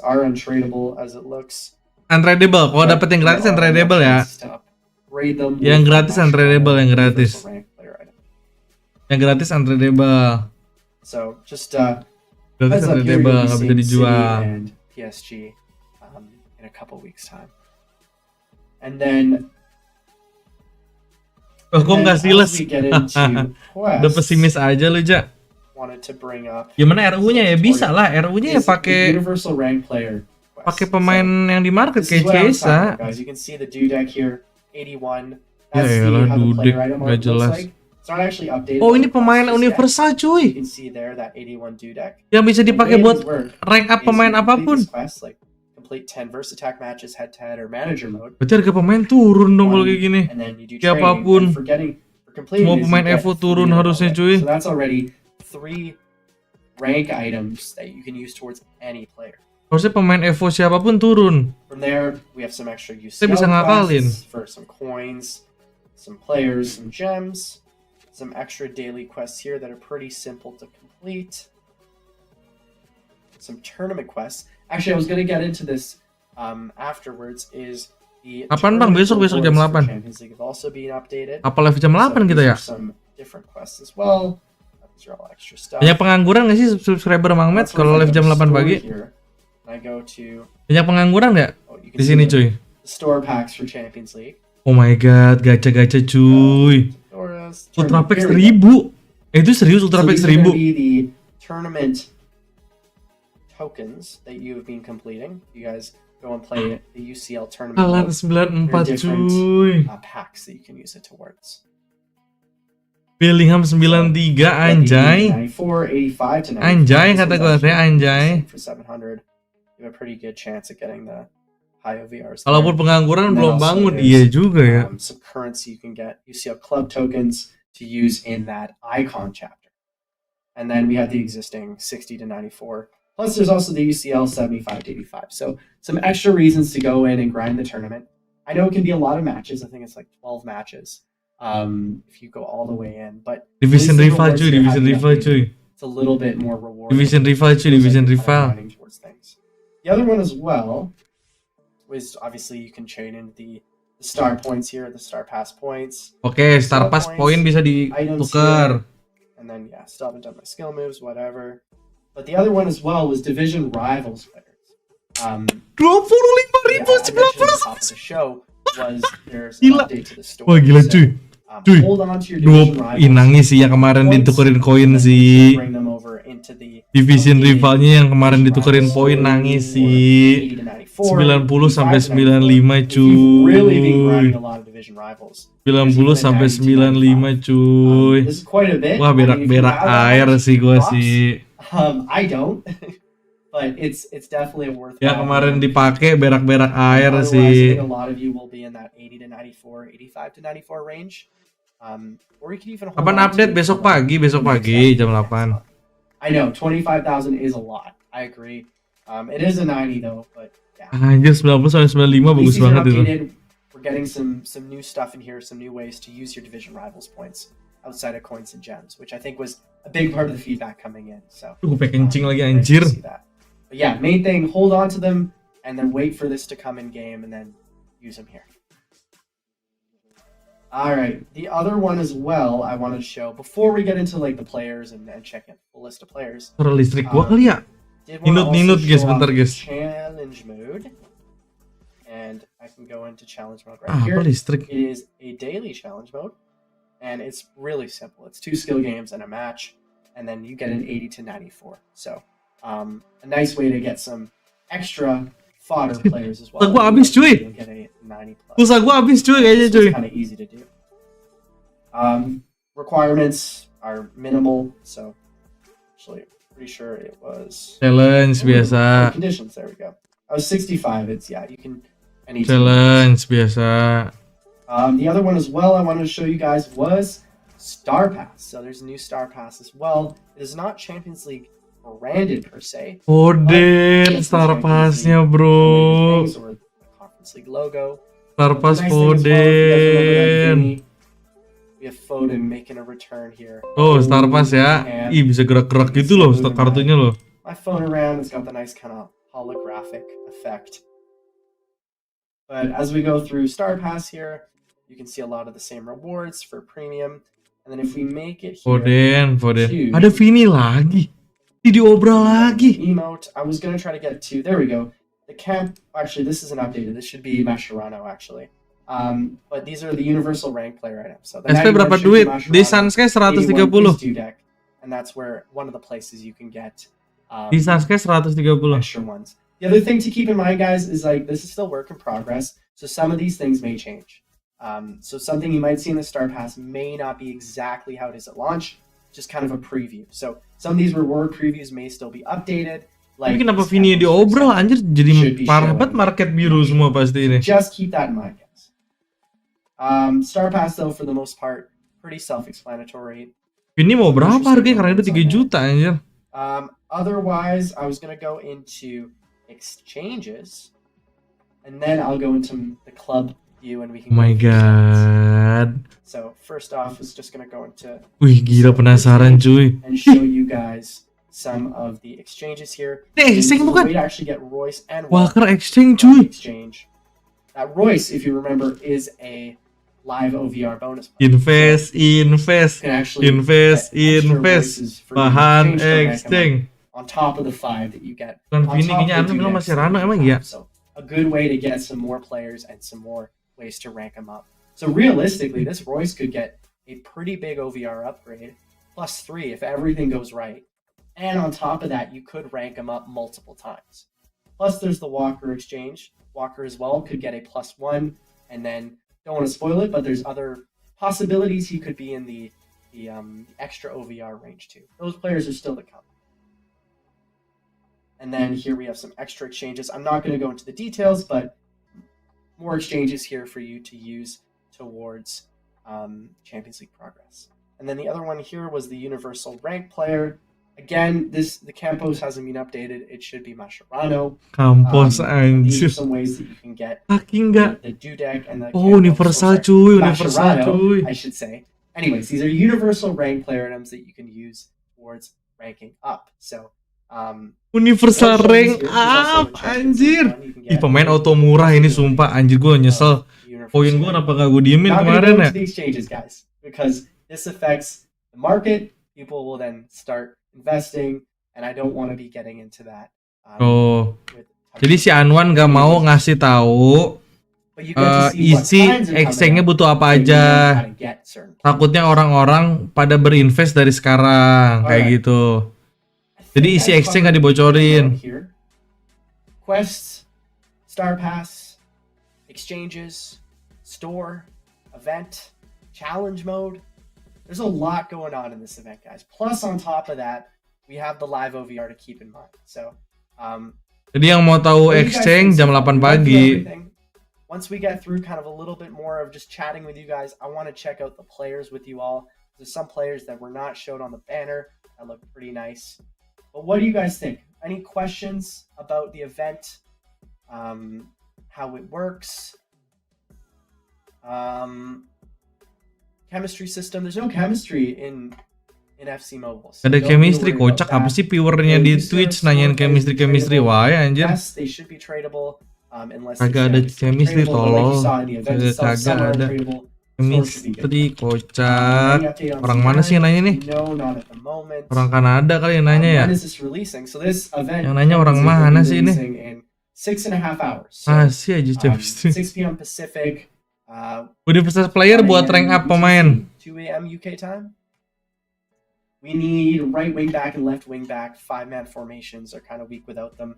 are untradeable as it looks. Untradeable. Kalau dapat yang gratis There are untradeable ya. options to upgrade them Yang with gratis national untradeable, yang universal gratis. rank player item. Yang gratis untradeable. So just Gratis heads up here, untradeable, you'll be nggak bisa seeing City dijual. and PSG in a couple weeks time, and then Oh, kok nggak as siles? we get into Udah pesimis quests, aja lu, Ja. wanted to bring up Gimana RU-nya ya? Bisa lah, RU-nya ya is the pakai universal rank player quest. pakai pemain yang di market This is kayak what I was Cesa. talking about, guys. You can see the Dudek here, 81. Ya That's elah, how the Dudek, player item nggak art looks jelas. like. It's not actually updated. Oh, on ini the pemain quests yet. universal You cuy. can see there that 81 Dudek. Yang bisa dipakai The way buat these work rank up is pemain you complete apapun. this quest, like complete 10 verse attack matches head to head or manager mode, Berarti harga pemain turun dong kalau kayak gini. and then you do Siapapun. training. And for completing Semua this, pemain you get Evo 3 turun of them harusnya, already. cuy. So that's already 3 rank items that you can use towards any player. Harusnya pemain Evo siapapun turun. From there, we have some extra Saya UCL bisa ngakalin. quests for some coins, some players, some gems, some extra daily quests here that are pretty simple to complete. Some tournament quests. Actually, I was going to get into this afterwards. Is the Kapan, Bang? tournament Besok jam rewards for 8. Champions League have also been updated. Apa live jam 8 So kita these ya? are some different quests as well. These are all extra stuff. Banyak pengangguran nggak sih subscriber Mang Met That's where kalau if I live go jam to 8 store pagi? here, and I go to Banyak pengangguran nggak you can di see sini the cuy? store packs for Champions League. Oh my god, gacha-gacha cuy. Dora's Ultra Pack Here we go. 1000. Itu serius Ultra So Pack these are 1000. gonna be the tournament tokens that you have been completing. You guys go and play the UCL tournament Kalan mode. 94 cuy. Packs that you can use it towards. Bellingham 93 anjay. 94, 85 to 95. Anjay This kata one's gue teh actually anjay. decent for 700. You have a pretty good chance at getting the high OVRs. Kalaupun pengangguran And then belum also bangun, there's, iya juga ya. Some currency you can get UCL club tokens to use in that icon chapter. And then we have the existing 60 to 94. Plus there's also the UCL 75 to 85. So some extra reasons to go in and grind the tournament. I know it can be a lot of matches. I think it's like 12 matches if you go all the way in. But Division at least the rival rewards cuy, here have division been rival updated. cuy. It's a little bit more rewarding. Division rival cuy, Feels division like you're kind of rival. grinding towards things. The other one as well was obviously you can chain in the star points here, the star pass points, Oke, Star Pass poin bisa ditukar. and then yeah, still haven't done my skill moves, whatever. But the other one as well was division rivals players. 25.000 I mentioned at the top of the show was there's an Gila. update to the store. Wah gila So, cuy. Cuy, hold on to your division rivals. nangis sih yang kemarin ditukerin koin sih. Bring them over into the Division rivalnya yang kemarin ditukerin poin nangis sih. 90 sampai 95 cuy. 90 sampai 95 cuy. Wah, berak-berak air sih gua sih. I don't. But it's definitely a worthwhile. Ya kemarin dipakai berak-berak air I sih. think a lot of you will be in that 80 to 94, 85 to 94 range. Or you could even Kapan update? Besok pagi jam 8. I know 25,000 is a lot. I agree. It is a 90 though, but yeah. Anjir 90 sampai 95 bagus banget itu. We're getting some new stuff in here, some new ways to use your division rivals points outside of coins and gems, which I think was a big part of the feedback coming in. So Gue pengen kencing lagi anjir. But yeah, main thing, hold on to them and then wait for this to come in game and then use them here. All right, the other one as well I wanted to show before we get into like the players and check in full list of players. Suara listrik gua kali ya. Ninut guys, bentar guys. Challenge mode, and I can go into challenge mode right Apa here. listrik? It is a daily challenge mode, and it's really simple. It's 2 skill games and a match, and then you get an 80 to 94. So, a nice way to get some extra fodder players as well. Gua habis cuy. Get a 90 plus. Pulsa gua habis cuy kayaknya cuy. It's kind of easy to do. Requirements are minimal, so actually pretty sure it was Challenge biasa. conditions. There we go. I was 65. It's you can any Challenge biasa. The other one as well I wanted to show you guys was Star Pass. So there's a new Star Pass as well. It is not Champions League branded per se. Foden Star Pass-nya bro. Or the Conference League logo. Star Pass The nice thing as well, if you guys remember that Foden. Vinny, we have Foden making a return here. Oh, Star Pass ya. Ih, bisa gerak-gerak gitu loh kartunya loh. My phone around, it's got the nice kind of holographic effect. But as we go through Star Pass here, you can see a lot of the same rewards for premium. And then if we make it here, Foden. Ada Vini lagi. Diobral lagi. emote, I was gonna try to get to. There we go. The camp. Actually, this isn't updated. This should be Mascherano actually. But these are the universal rank player items. So the SP berapa duit? Di Sunsky 130. deck, and that's where one of the places you can get Di Sunsky 130. extra ones. The other thing to keep in mind, guys, is like this is still work in progress. So some of these things may change. So something you might see in the Star Pass may not be exactly how it is at launch. Just kind of a preview. So some of these reward previews may still be updated. Tapi kenapa Vini diobral anjir jadi parah banget market biru semua pasti ini. Just keep that in mind, guys. Star Pass though, for the most part, pretty self-explanatory. Vini mau berapa harganya karena itu 3 juta anjir. Otherwise, I was gonna go into exchanges, and then I'll go into the club view, and we can. Oh my god. So first off, is just gonna go into. Wih gila penasaran cuy. And show you guys some of the exchanges here. Exchange bukan? We actually get Royce and Walker exchange cuy. Exchange. That Royce, if you remember, is a live OVR bonus. Invest. Can actually get extra Royces for Bahan exchange exchange. on top of the 5 that you get. Dan On Vini top kayaknya of Anda the bilang two masih decks rano that you emang have. ya? So a good way to get some more players and some more ways to rank them up. So realistically, this Royce could get a pretty big OVR upgrade, +3 if everything goes right. And on top of that, you could rank them up multiple times. Plus, there's the Walker exchange. Walker as well could get a +1, and then don't want to spoil it, but there's other possibilities he could be in the extra OVR range too. Those players are still to come. And then here we have some extra exchanges. I'm not going to go into the details, but more exchanges here for you to use towards Champions League progress. And then the other one here was the universal rank player. Again, the Campos hasn't been updated. It should be Mascherano. Campos These are anjir. some ways that you can get Saking enggak. the Dudek and the Oh, Campos. universal sorry, cuy, universal Mascherano, cuy. I should say. Anyways, these are universal rank player items that you can use towards ranking up. So, Universal rank up anjir. Ih pemain auto murah ini sumpah anjir gue nyesel. Poin gue kenapa gak gue diemin Not kemarin gonna go ya? to the exchanges, guys, because this affects the market. People will then start investing, and I don't want to be getting into that. Oh. Jadi si Anwan gak mau ngasih tahu But you get to see what isi kinds are coming exchange-nya up, butuh apa so you aja. know how to get certain players. Takutnya orang-orang pada berinvest dari sekarang kayak Alright. gitu. I Jadi think isi I exchange nggak covered dibocorin. around here. Quests, Star Pass, exchanges, store, event, challenge mode. There's a lot going on in this event, guys. Plus, on top of that, we have the live OVR to keep in mind. So, Jadi yang mau tahu what do you guys exchange think jam so 8 far? We went through pagi. everything. Once we get through kind of a little bit more of just chatting with you guys, I want to check out the players with you all. There's some players that were not showed on the banner that look pretty nice. But what do you guys think? Any questions about the event? How it works? Chemistry system. There's no chemistry in FC Mobile. So Ada don't need to chemistry, worry about kocak apa that. sih viewernya di Twitch nanyain chemistry wae anjir. Yes, they should be tradable. Unless Kagak ada chemistry tolol. Kagak ada chemistry, kocak. Orang mana sih yang nanya nih? Orang Kanada kali yang nanya ya? Yang nanya orang mana sih ini? 6.5 hours. Masih aja chemistry. 6 p.m. Pacific. Universitas player buat rank up pemain. 2 a.m. UK time. We need right wing back and left wing back. 5-man formations are kind of weak without them.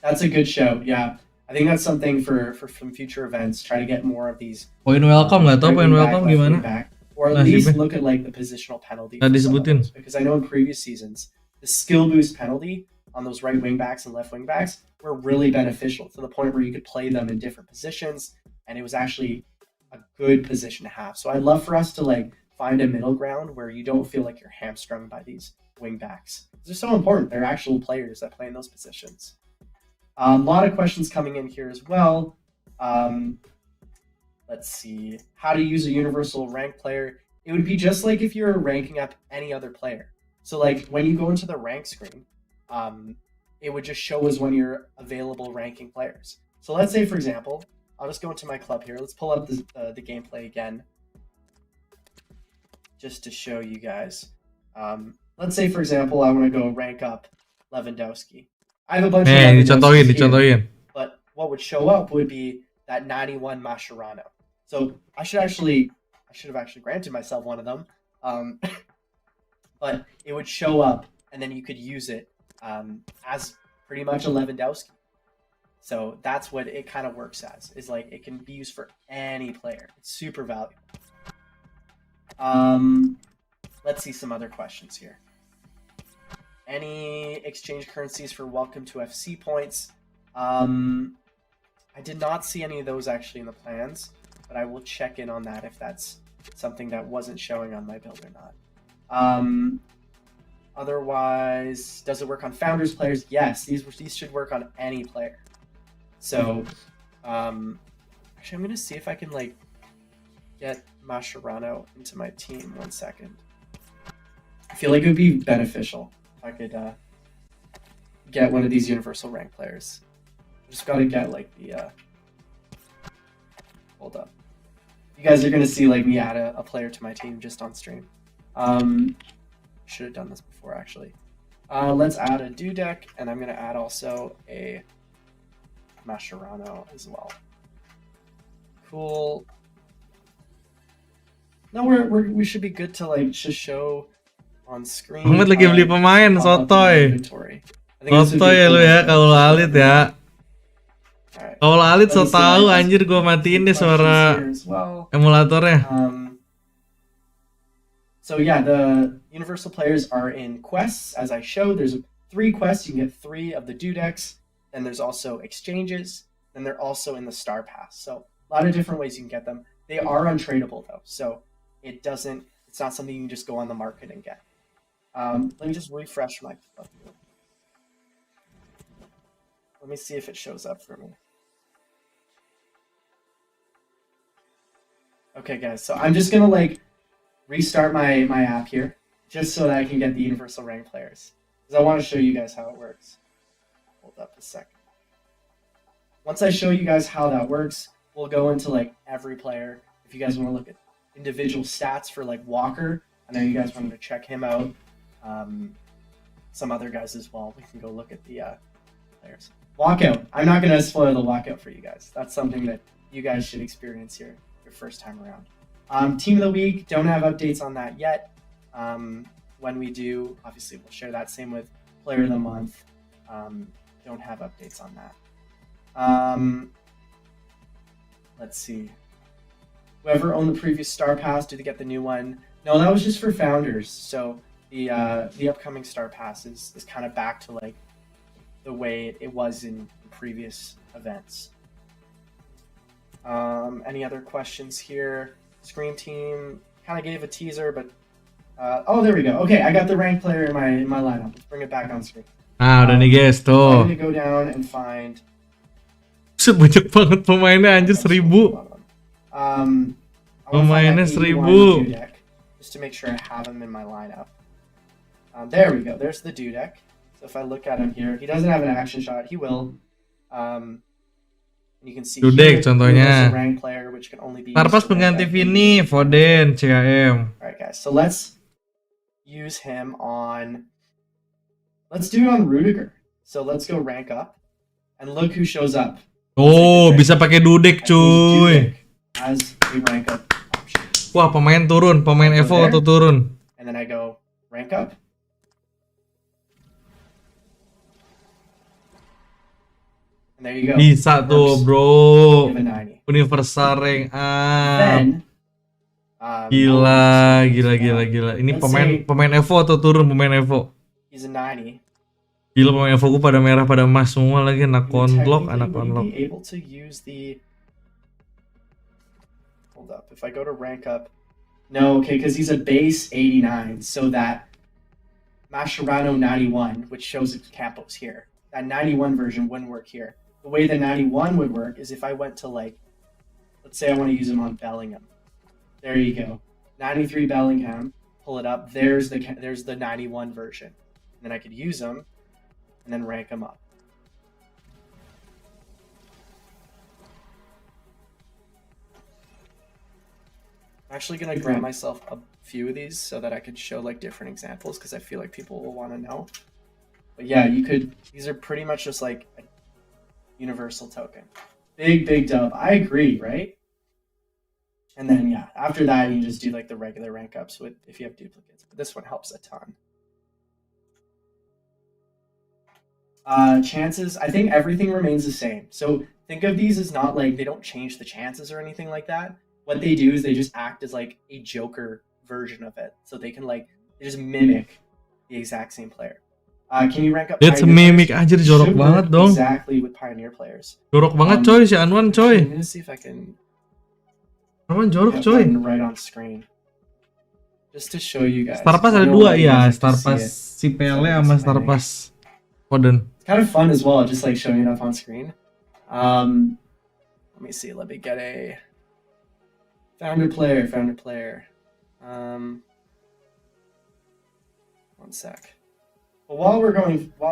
That's a good show. Yeah, I think that's something for some future events. Try to get more of these. Poin welcome nggak tau right poin wing welcome back, left gimana? wing back. Or at least look at like the positional penalty. Nggak disebutin. Because I know in previous seasons, the skill boost penalty on those right wing backs and left wing backs were really beneficial to the point where you could play them in different positions, and it was actually a good position to have. So I'd love for us to like find a middle ground where you don't feel like you're hamstrung by these wing backs. They're so important. They're actual players that play in those positions. A lot of questions coming in here as well. Let's see. How to use a universal rank player. It would be just like if you're ranking up any other player. So like when you go into the rank screen, it would just show us when you're available ranking players. So let's say, for example, I'll just go into my club here. Let's pull up the gameplay again, just to show you guys. Let's say, for example, I want to go rank up Lewandowski. I have a bunch of Lewandowskis here, but what would show up would be that 91 Mascherano. So I should have actually granted myself one of them, but it would show up, and then you could use it as pretty much a Lewandowski. So that's what it kind of works as. Is like it can be used for any player. It's super valuable. Let's see some other questions here. Any exchange currencies for welcome to FC points? I did not see any of those actually in the plans, but I will check in on that if that's something that wasn't showing on my build or not. Otherwise, does it work on founders players? Yes, these should work on any player. So, actually, I'm gonna see if I can like get Mascherano into my team. 1 second. I feel like it would be beneficial if I could get one of these universal rank players. Just gotta get like the hold up. You guys are gonna see like me add a player to my team just on stream. Should have done this before actually. Let's add a Dudek, and I'm gonna add also a Mascherano as well. Cool. No, we should be good to like just show on screen. Ahmed lagi beli pemain, sotoy. Sotoy ya lu ya, kalau alit ya. Kalau alit so tau anjir gua matiin deh suara emulatornya. So yeah, the universal players are in quests as I showed. There's 3 quests. You can get 3 of the Dudeks. Then there's also exchanges. Then they're also in the Star Pass. So a lot of different ways you can get them. They are untradeable though, so it's not something you can just go on the market and get. Let me just refresh my club. Let me see if it shows up for me. Okay guys, so I'm just gonna like restart my app here just so that I can get the universal rank players, because I want to show you guys how it works. Hold up a second. Once I show you guys how that works, we'll go into like every player. If you guys want to look at individual stats for like Walker, I know you guys wanted to check him out. Some other guys as well. We can go look at the players. Walkout. I'm not going to spoil the walkout for you guys. That's something that you guys should experience your first time around. Team of the week, don't have updates on that yet. When we do, obviously we'll share that. Same with player of the month. Don't have updates on that. Let's see. Whoever owned the previous Star Pass, did they get the new one? No, that was just for founders. So the upcoming Star Pass is kind of back to like the way it was in previous events. Any other questions here? Scream Team kind of gave a teaser, but oh, there we go. Okay, I got the ranked player in my lineup. Let's bring it back on screen. Udah nih guys, tuh. I'm gonna go down and find. Banyak banget pemainnya anjir 1000. Pemainnya 1000. Just to make sure I have him in my lineup. There we go. There's the Dudek. So if I look at him here, he doesn't have an action shot. He will. You can see Dudek contohnya. Rank player, which can only be Tarpas pengganti Vini, Foden, CAM. Alright guys, so let's use him on. Let's do it on Rudiger. So let's go rank up, and look who shows up. Oh, bisa pakai Dudek cuy. As a rank up option. Wah, pemain turun, pemain Evo atau turun. And then I go rank up. And there you go. Bisa tuh, bro. Give a 90. Universal rank up. Then, Gila. Ini pemain Evo atau turun pemain Evo? He's a 90. Gila, pemain Evo gue pada merah, pada emas semua lagi. Anak unlock. Be able to use the. Hold up. If I go to rank up, no, okay, because he's a base 89, so that Mascherano 91, which shows Campos here, that 91 version wouldn't work here. The way the 91 would work is if I went to like, let's say I want to use him on Bellingham. There you go, 93 Bellingham. Pull it up. There's the 91 version. And then I could use him, and then rank him up. I'm actually gonna grant myself a few of these so that I could show like different examples because I feel like people will want to know. But yeah, you could. These are pretty much just like a universal token. Big dub. I agree, right? And then yeah, after that you just do like the regular rank ups with if you have duplicates. But this one helps a ton. Chances. I think everything remains the same. So think of these as not like they don't change the chances or anything like that. What they do is they just act as like a Joker version of it. So they can like they just mimic the exact same player. Can you rank up? It's mimic anjir, jorok banget dong. Exactly with Pioneer players. Jorok banget coy si Anwan coy. I'm gonna see if I can. Anwan jorok coy. Right on screen. Just to show you guys. Star Pass ada dua ya, Star Pass si Pele sama Star Pass Foden. It's kind of fun as well, just like showing it up on screen. Let me see. Let me get a. Founder player. One sec. But while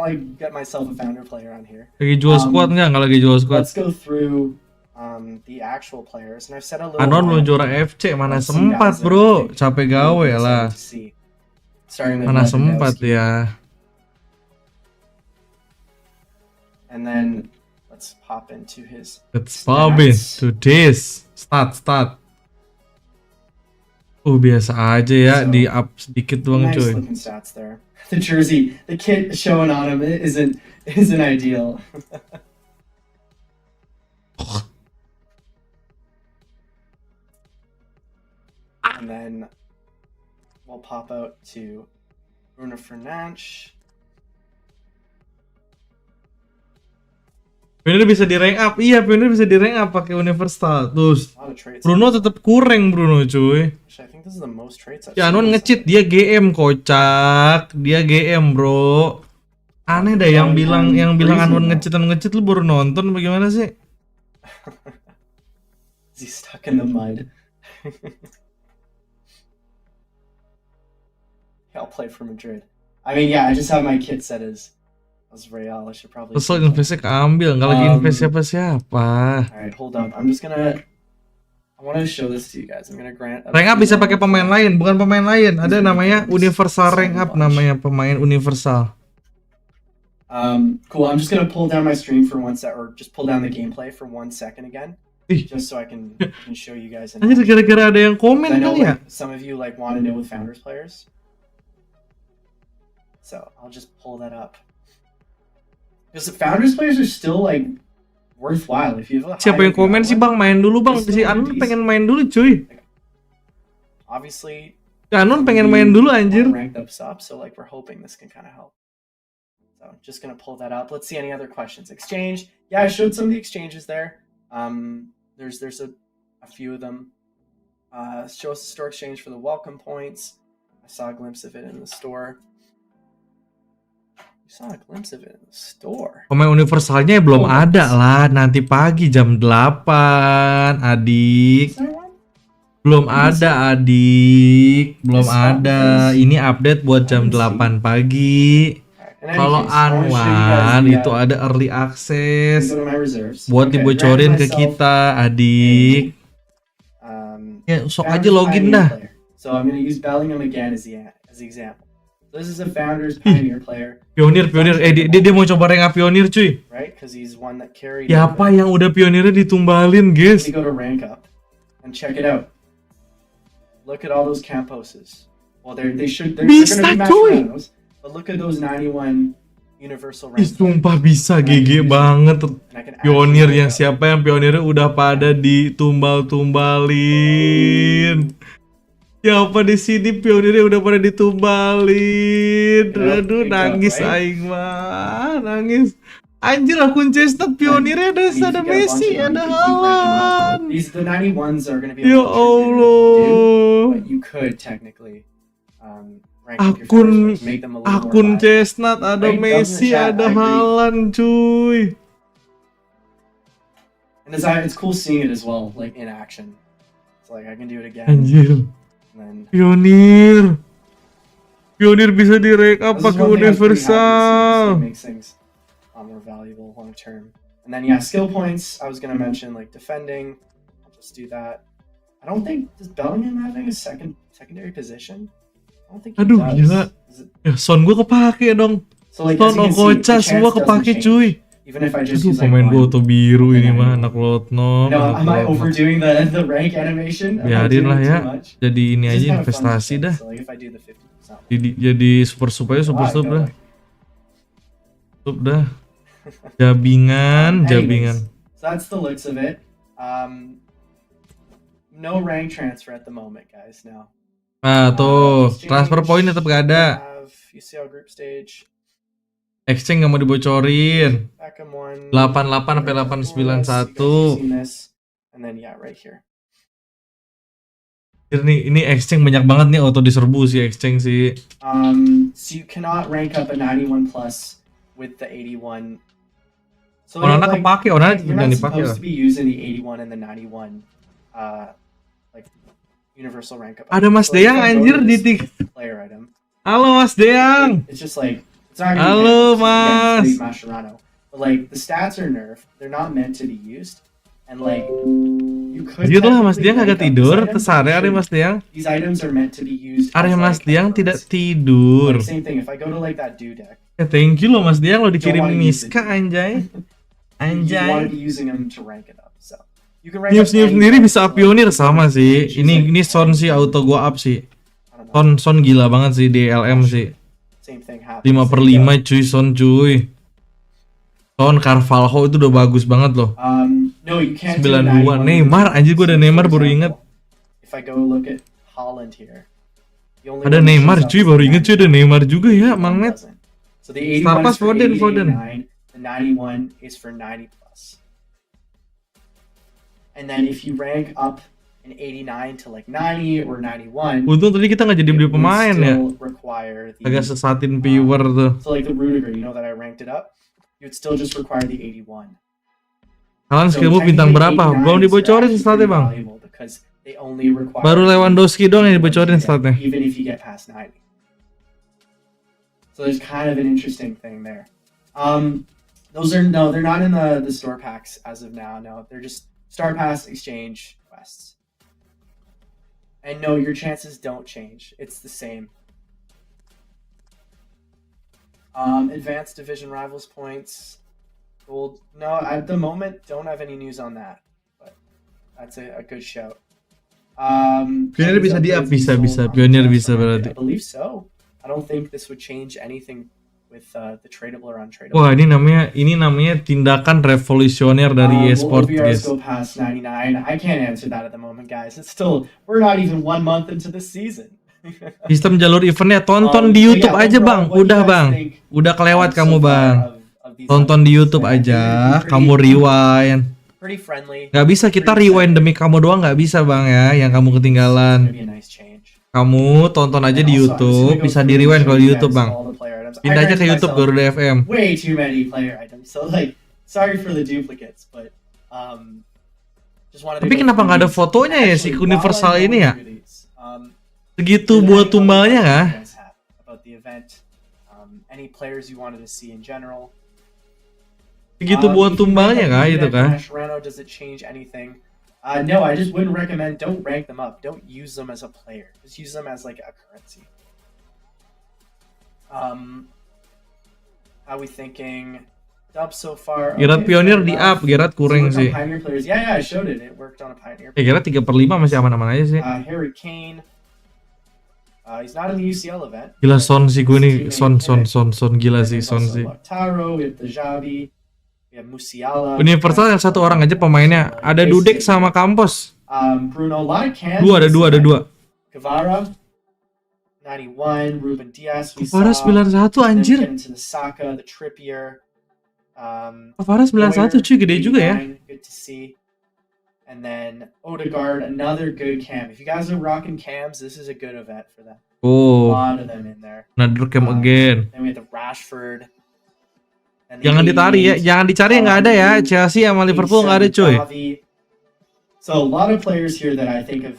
I get myself a founder player on here. Lagi jual squad nggak lagi jual squad. Let's go through the actual players, and I've set a little. Anon belum juara FC, mana sempat bro, capek gawe lah. Mana sempat ya. And then let's pop into his. Let's pop into this. Start. Biasa aja ya, di up sedikit doang nice coy. Looking stats there. The jersey, the kit showing on him isn't ideal. And then we'll pop out to Bruno Fernandes. Pioneer bisa di rank up, iya Pioneer bisa di rank up pakai universal. Terus Bruno tetap kurang Bruno cuy. Ya Anwan nge-cheat, dia GM kocak, dia GM bro. Aneh dah yang bilang Anwan nge-cheat lu baru nonton bagaimana sih? Is he stuck in the mud? I'll play for Madrid. I mean, yeah, I just have my kit set as Real. I should probably. Kesel investnya keambil, nggak lagi invest siapa. Alright, hold up. I want to show this to you guys. I'm gonna grant. Rank up bisa pakai pemain lain, bukan pemain lain. Ada namanya universal rank up, namanya pemain universal. Cool. I'm just gonna pull down my stream for 1 sec, or just pull down the gameplay for 1 second again, Ih, just so I can show you guys. anjir gara-gara ada yang komen I know kali ya. like, some of you like want to know with founders players, so I'll just pull that up. Because the founders players are still like worthwhile if you have a Siapa higher yang komen sih VO1. bang? Main dulu bang. Si Anon pengen main dulu cuy. Obviously, Si Anon pengen main dulu anjir. ranked up stop, so like we're hoping this can kind of help. So just gonna pull that up. Let's see any other questions. Exchange. Yeah, I showed some of the exchanges there. There's a few of them. Show us the store exchange for the welcome points. I saw a glimpse of it in the store. You saw a glimpse of it in the store. Pemain universalnya belum ada lah. Nanti pagi jam 8 adik. Is that one? Belum ada adik. Belum ada. Ini update buat jam 8 pagi. In any Kalau case, I wanna show you guys Anwan the, itu ada early access go to my reserves. buat Okay, dibocorin rank ke myself kita adik. Ya sok aja Founders login Pioneer dah. player. So I'm going to use Bellingham again as the example. So this is a Founders Pioneer player, Pionir. Dia mau coba rank pionir cuy. right? Because he's one that carried. Siapa over. yang udah pionirnya ditumbalin guys? Let me go to rank up and check it out. Look at all those camposes. Well, they're gonna Bisa, be cuy. Macheranos, but look at those 91 universal Ih, rank. sumpah bisa GG banget. And I can Pionir actually yang look up. siapa yang pionirnya udah pada ditumbalin. Siapa di sini pionirnya udah pada ditumbalin. Aduh nangis aing mah, nangis. Anjir akun chestnut pionirnya I mean, ada if you get a bunch Messi, of them, ada you can keep ranking them up. Haaland. The 91s are going to be a Ya little trickier to do, Allah. but you could technically rank up your founders Akun players, make them a little more akun viable. chestnut ada Right? Messi, Doesn't it, chat? ada I agree. Haaland cuy. And it's cool seeing it as well, like in action. It's like I can do it again. Anjir. And then Pionir bisa di-rank up this is pakai one thing I was pretty happy to see. This universal. thing makes things a lot more valuable long term. And then yeah, skill points. I was gonna mention like defending. I'll just do that. I don't think does Bellingham having a secondary position. I don't think he Aduh, does. gila. Is it- Ya Son gua kepake dong. So like Son as you can see, Okocha the semua chance kepake doesn't cuy. change. Even if I just Aduh use like pemain gua one. auto biru Okay, ini now mah you anak Lotno. No, anak am I Lotno. overdoing the rank animation? Am I Biarin doing lah it ya. too much? Jadi ini It's aja just kind of fun to investasi say. dah. So like if I do the 50%. Jadi super supaya super Ah, sup I dah. know. Sup dah. Jabingan. Anyways, so that's the looks of it. No rank transfer at the moment, guys. No. Nah tuh, Exchange, transfer point tetap gak ada. we have UCL group stage. Exchange nggak mau dibocorin. Beckham 1. 88 sampai 891. And then yeah, right here. Ini exchange banyak banget nih auto diserbu sih exchange sih. So you cannot rank up a 91 plus with the 81. So Onana like, kepake, Onana you're jangan not dipakai supposed lah. to be using the 81 and the 91 like universal rank up. Ada Mas So, like, Deyang if I go anjir to di this tik. player item. Halo Mas Deyang. It's just like it's not gonna Halo, be Mas. Mascherano. But like the stats are nerfed. They're not meant to be used. And like you could Anjir lah Mas technically Deyang rank kagak up this tidur, item, terus but area you Mas Deyang. these items are meant to be used Area as, Mas like, Deyang weapons. tidak tidur. Like, same thing. If I go to like that dude deck, Thank you loh Mas Deyang lo dikirim wanna use Miska it. anjay. you want to Anjay. be using them to rank it up. So you can rank up Senyum-senyum any sendiri class, bisa so, up pionir like, sama you sih. can choose, Ini like, Son sih auto gua up sih. I don't know. Son gila banget sih di LM sih. Same thing happens. 5/5 cuy Son cuy. Son Carvalho itu udah bagus banget loh. No, you can't do 92 91 Neymar anjir gua ada So, Neymar for baru example, inget. If I go look at Holland here, the only Ada one that Neymar shows up cuy is baru the inget cuy ada 91. Neymar juga ya 81 Magnet. doesn't. So the 81 Star is Pass for Foden, 80 to Foden. 89, the 91 is for 90 plus. And then if you rank up an 89 to like 90 or 91, Untung tadi kita nggak jadi beli it would pemain ya. still require the Agak sesatin viewer tuh. so like the Rudiger, you know that I ranked it up, you would still just require the 81. Kalian So skillmu bintang technically berapa? 89 Belum is dibocorin actually statnya pretty bang. valuable because they only require Baru Lewandowski doang yang dibocorin Yeah, statnya. even if you get past 90. So there's kind of an interesting thing there. Those are no, they're not in the store packs as of now. No, they're just Star Pass exchange quests. And no, your chances don't change. It's the same. Advanced Division Rivals points. Gold. No, at the moment, don't have any news on that. But that's a good shout. Pionir bisa di-up, bisa. sold on Pionir the bisa market. berarti. I believe so. I don't think this would change anything with the tradable or untradeable. Wah, ini namanya tindakan revolusioner dari e-sport, Will OVRs guys. go past 99? I can't answer that at the moment, guys. It's still, we're not even 1 month into the season. Sistem jalur eventnya tonton di YouTube aja, Bang. Udah, Bang. Udah kelewat kamu, Bang. Tonton di YouTube aja, kamu rewind. Pretty friendly. Nggak bisa kita rewind demi kamu doang, nggak bisa, Bang, ya. Yang kamu ketinggalan. Maybe a nice change. Kamu tonton aja di YouTube, bisa di rewind kalau di YouTube, Bang. Pindah aja ke YouTube Garuda FM. Way too many player items. So like, sorry for the duplicates, but just wanted to Tapi go kenapa through nggak ada these. fotonya ya si Actually, universal while I'm ini going ya? through these, Segitu is there buat any tumbalnya other kah? questions you guys have about the event? Any players you wanted to see in general? Segitu buat tumbalnya kah itu kah? Reno, does it change anything? No, I just wouldn't recommend. Don't rank them up. Don't use them as a player. Just use them as like a currency. How we thinking? Dub so far. Gerard Pionir di up, Gerard kurang So sih. Pioneer players. Yeah, I showed it. It worked on a Pioneer. Gerard 3/5 masih aman-aman aja sih. Harry Kane. He's not in the UCL event. Gila Son sih gue nih, Son gila sih Son sih. Taro, we have Dajabi, we have Musiala. Universal yang satu orang aja pemainnya, ada Dudek sama Campos. Bruno, a lot of cans. Ada dua. Kvara, 91, Ruben Diaz. Kvara 91 anjir. Then get into the Saka, the Trippier. Kvara 91 cuy, gede juga ya. Good to see. And then Odegaard, another good cam. If you guys are rocking cams, this is a good event for them. A Oh, lot of them in there. another cam again. Then we have the Rashford. And the Jangan ditarik ya, 88, jangan dicari yang nggak ada ya. Chelsea sama Liverpool nggak ada cuy. So a lot of players here that I think have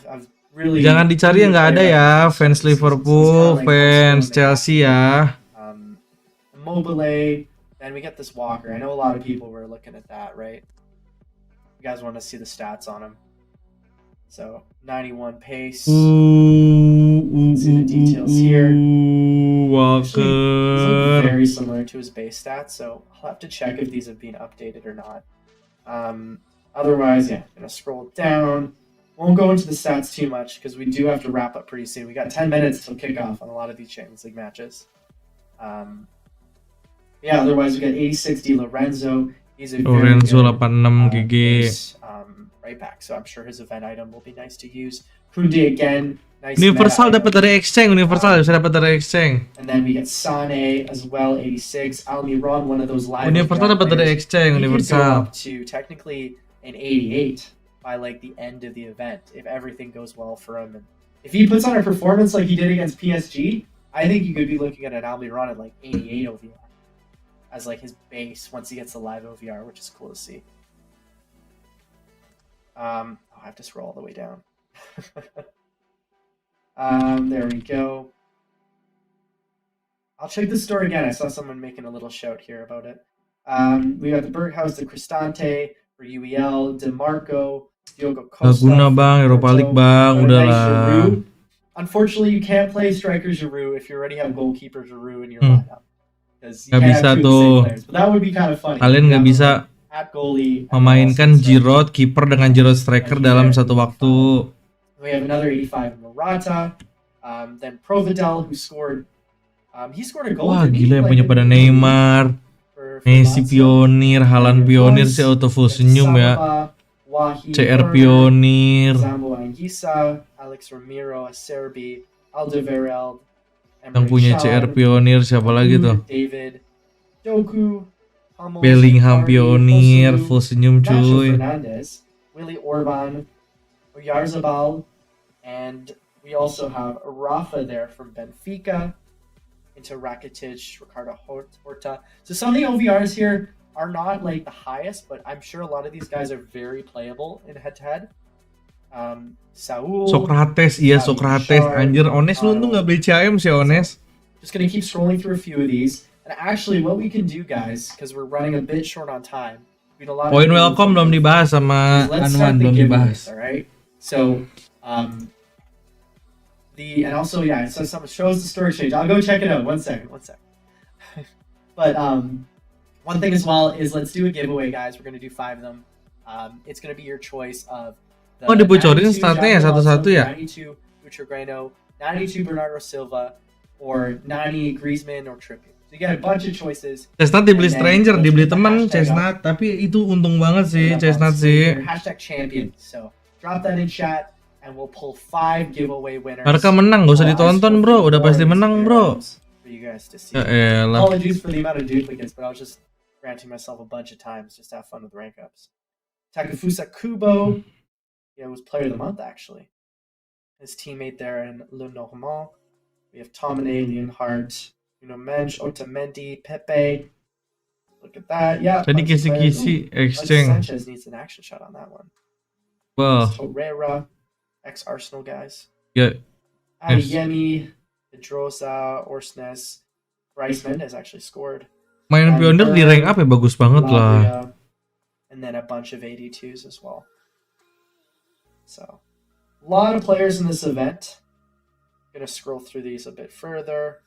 really. Jangan dicari yang nggak ada ya, fans Liverpool, fans Chelsea ya. Mobile. Then we get this Walker. I know a lot of people were looking at that, right? You guys want to see the stats on him. So 91 pace. See the details here. These look Walker. very similar to his base stats, so I'll have to check if these have been updated or not. Otherwise, yeah, gonna scroll down. Won't go into the stats too much because we do have to wrap up pretty soon. We got 10 minutes till kickoff on a lot of these Champions League matches. Yeah, otherwise we got 86 Di Lorenzo. He's a very Lorenzo good, 86 GG. base, right back, so I'm sure his event item will be nice to use. Kunde again, nice Universal meta dapat item. dari exchange, Universal bisa dapat dari exchange. And then we get Sane as well, 86. Almiron, one of those live. Universal dapat dari exchange, He could go Universal. up to technically an 88 by like the end of the event if everything goes well for him. And if he puts on a performance like he did against PSG, I think you could be looking at an Almiron at like 88 OVR as like his base once he gets the live OVR, which is cool to see. I have to scroll all the way down. There we go. I'll check the store again. I saw someone making a little shout here about it. We got the Berghaus, the Cristante for UEL, DeMarco, Diogo Gak Costa. guna bang, Europa League bang, udahlah. Unfortunately, you can't play striker Giroud if you already have goalkeeper Giroud in your lineup. Because you Gak can't bisa have two of the tuh. same players. But that would be kind of funny. Kalian nggak bisa At goalie, and memainkan also Giroud kiper dengan Giroud striker dalam satu waktu. We have another 85 Morata. Then Providel, who scored. He scored a goal. Wah didn't he? gila yang Like, punya pada Neymar, for Messi Lazio. pionir, Haaland pionir sih auto full senyum ya. Samba, Wahi CR Werner, pionir. Zambo Anguissa, Alex Ramiro, Acerbi, Alderweireld, Yang punya CR pionir siapa lagi tuh? David, Doku, Hummels, Bellingham Icardi, pionir, Kosovu, full senyum Nacho cuy. Fernandez, Willy Orban, Oyarzabal, and we also have Rafa there from Benfica, into Rakitic, Ricardo Horta. So some of the OVRs here are not like the highest, but I'm sure a lot of these guys are very playable in head-to-head. Saul. Sokrates, iya Sokrates. Anjir, Ones lu tuh nggak beli CM sih Ones. Just gonna keep scrolling through a few of these. And actually, what we can do, guys, because we're running a bit short on time. We had a lot of Poin people welcome belum dibahas sama Let's Anwan, start the belum giveaways, dibahas. all right? So, and also, yeah, so someone shows the store exchange. I'll go check it out. One second. But one thing as well is let's do a giveaway, guys. We're gonna do 5 of them. It's gonna be your choice of the Oh, dibocorin 92 statnya ya Javi satu-satu Alonso, ya? 92 Utrogreno, 92 Bernardo Silva, or 90 Griezmann or Trippier. So you get a bunch of choices. Chestnut dibeli And then stranger, let's dibeli get the teman hashtag up. Chestnut, tapi itu untung banget sih Put it up on Chestnut screen sih. here, hashtag champion. So drop that in chat and we'll pull 5 giveaway winners. Harga menang, gak usah Oh, I ditonton scrolled bro, through udah more pasti of these menang bro. arrows for you guys to see. Ya elah. Apologies for the amount of duplicates, but I was just granting myself a bunch of times just to have fun with rank ups. Takafusa Kubo, yeah, was player of the month actually. His teammate there in Le Normand. We have Tomine, Leonhardt, Mensch, Otamendi, Pepe. Look at that. Yeah. Tadi bunch of players. kisi-kisi Alexis exchange. Sanchez needs an action shot on that one. Wah, Torreira, ex-Arsenal guys. ya. Adeyemi, Pedrosa, Orsnes, Bryce Mendes actually scored. Main pionir di rank up ya bagus banget lah. Lavia, and then a bunch of 82s as well. So, a lot of players in this event. Gonna scroll through these a bit further.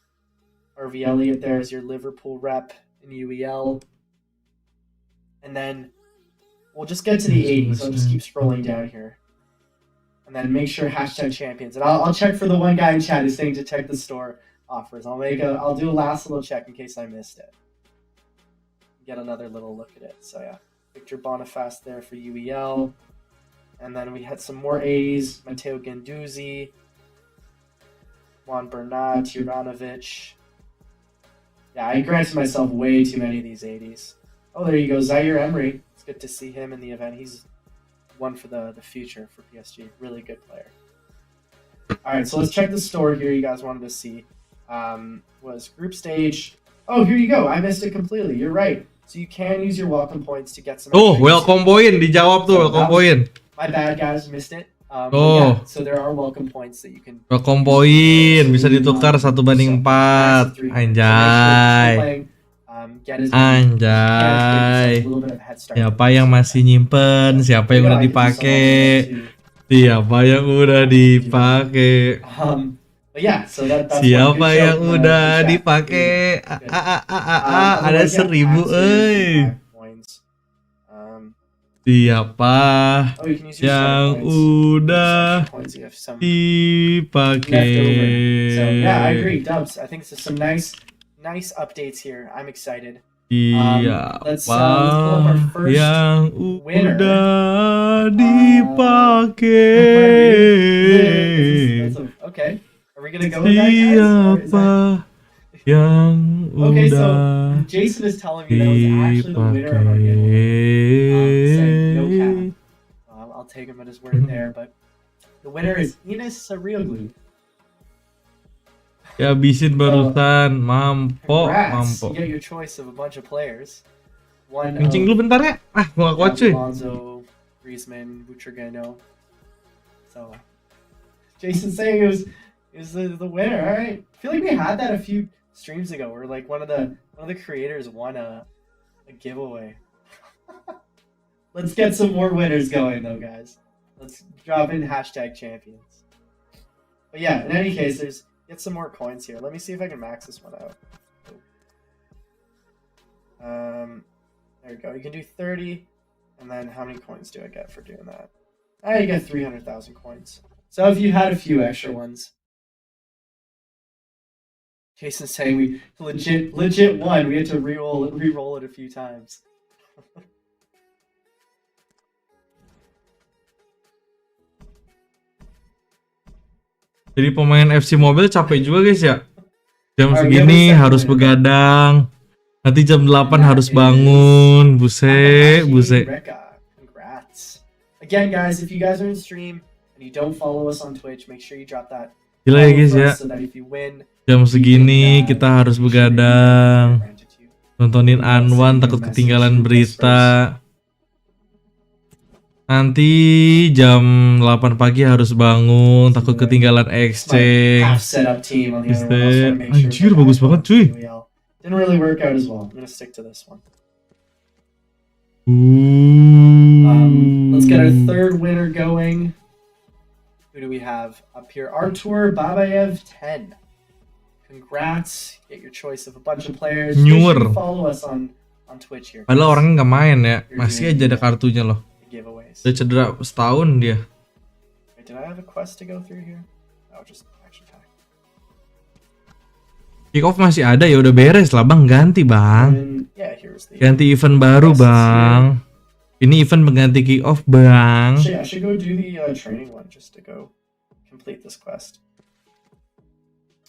RV Elliott there is your Liverpool rep in UEL. And then we'll just get to the 80s. I'll just keep scrolling down here. And then make sure hashtag champions. And I'll check for the one guy in chat who's saying to check the store offers. I'll do a last little check in case I missed it. Get another little look at it. So yeah, Victor Boniface there for UEL. And then we had some more 80s. Matteo Guendouzi, Juan Bernat, Juranovic. Yeah, I granted myself way too many of these 80s. Oh, there you go, Zaire Emery. It's good to see him in the event. He's one for the future for PSG. Really good player. All right, so let's check the store here. You guys wanted to see was group stage. Oh, here you go. I missed it completely. You're right. So you can use your welcome points to get some. Oh, welcome point dijawab tuh, welcome point. My bad, guys, missed it. Oh. Yeah, so there are welcome points that you can. Welcome point bisa ditukar 1/4. Anjay. Anjay. Siapa yang masih nyimpen? Siapa yang udah dipakai? Siapa yang udah dipakai? Siapa yang udah dipakai? Ada 1000, Siapa yang udah dipakai? So yeah, I agree, Dubs. I think there's some nice updates here. I'm excited. Siapa let's pull up our first yang winner. udah dipakai? Okay, are we gonna go with that, guys? Siapa yang Okay, so udah Jason is telling me that was actually the winner of our giveaway. Saying no cap. I'll take him at his word there, but the winner is Ines Sarioglu. Ya habisin barusan, mampo, Congrats. mampo. You get your choice of a bunch of players. One Kencing dulu bentar ya. Gua gak kuat cuy. Alonso, Griezmann, Butrageno. So Jason saying it was the winner. All right, I feel like we had that a few streams ago where like one of the creators won a giveaway. Let's get some more winners going though, guys. Let's drop in hashtag champions. But yeah, in any case, get some more coins here. Let me see if I can max this one out. There you go. You can do 30, and then how many coins do I get for doing that? You get 300,000 coins. So if you had a few extra ones. Jason's saying we legit won. We had to re-roll it a few times. Jadi pemain FC Mobile capek juga guys ya. Jam segini harus begadang. Nanti jam 8 harus bangun. Buset. Congrats. Again guys, if you guys are in stream and you don't follow us on Twitch, make sure you drop that. Gila ya guys ya. So that if you win, jam segini kita harus begadang. Nontonin ANTWAN takut ketinggalan berita. Nanti jam 8 pagi harus bangun, takut ketinggalan exchange. Anjir, bagus banget cuy. Didn't really work out as well. I'm gonna stick to this one. Let's get our third winner going. Who do we have up here? Artur Babayev 10. congrats. Get your choice of a bunch of players. Newer. Make sure you follow us on Twitch here. Padahal orangnya nggak main ya, masih aja ada kartunya loh. The giveaways. Udah cedera setahun dia. Wait, did I have a quest to go through here? Oh, just action pack. Kick off masih ada ya, udah beres lah bang, ganti bang. And, yeah, here's the. Ganti event baru bang. Ini event pengganti kick off bang. Actually, I should go do the training one just to go complete this quest.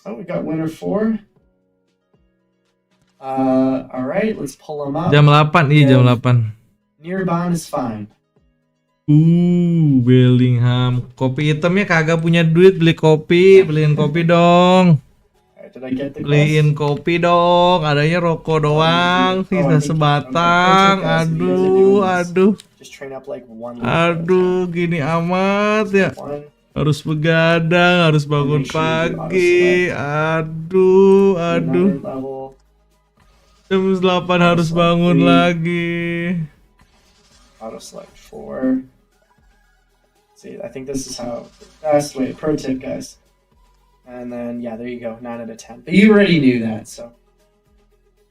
Oh, we got winner 4. All right, let's pull them up. Jam 8, iya jam 8. Nearbound is fine. Bellingham. Kopi hitamnya kagak punya duit beli kopi, beliin kopi dong. Alright, did I get the Beliin quest? kopi dong, adanya rokok doang, sisa sebatang. Aduh. Just train up like one. Aduh, gini amat ya. One. Harus begadang, harus bangun pagi. Aduh. Another level. Jam 8 harus bangun lagi. Auto select 4. See, I think this is how the best way. Pro tip, guys. And then yeah, there you go, 9 out of 10. But you already knew that, so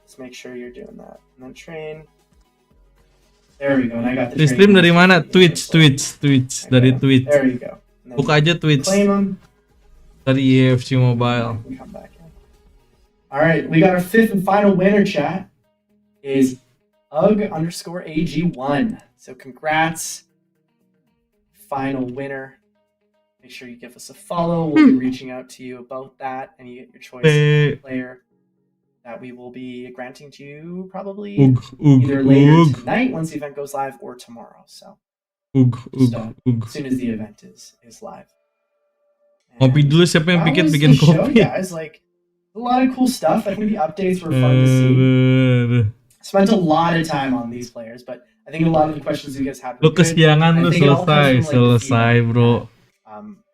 just make sure you're doing that. And then train. There we go. And I got the. Di stream training dari mana? master. Twitch. Okay. Dari Twitch. There you go. And then Buka aja Twitch claim them. dari EFC Mobile. Come back in. All right, we got our 5th and final winner. Chat is UG_AG1. So congrats, final winner. Make sure you give us a follow. We'll be reaching out to you about that, and you get your choice of player that we will be granting to you probably either later tonight once the event goes live or tomorrow. So as soon as the event is live. Kopi dulu, siapa yang That was bikin the show, kopi? guys. Like a lot of cool stuff. I think the updates were fun to see. Spent a lot of time on these players, but I think a lot of the questions you guys had Lu were good. kesiangan I lu think it all comes from, like, the selesai feedback. bro.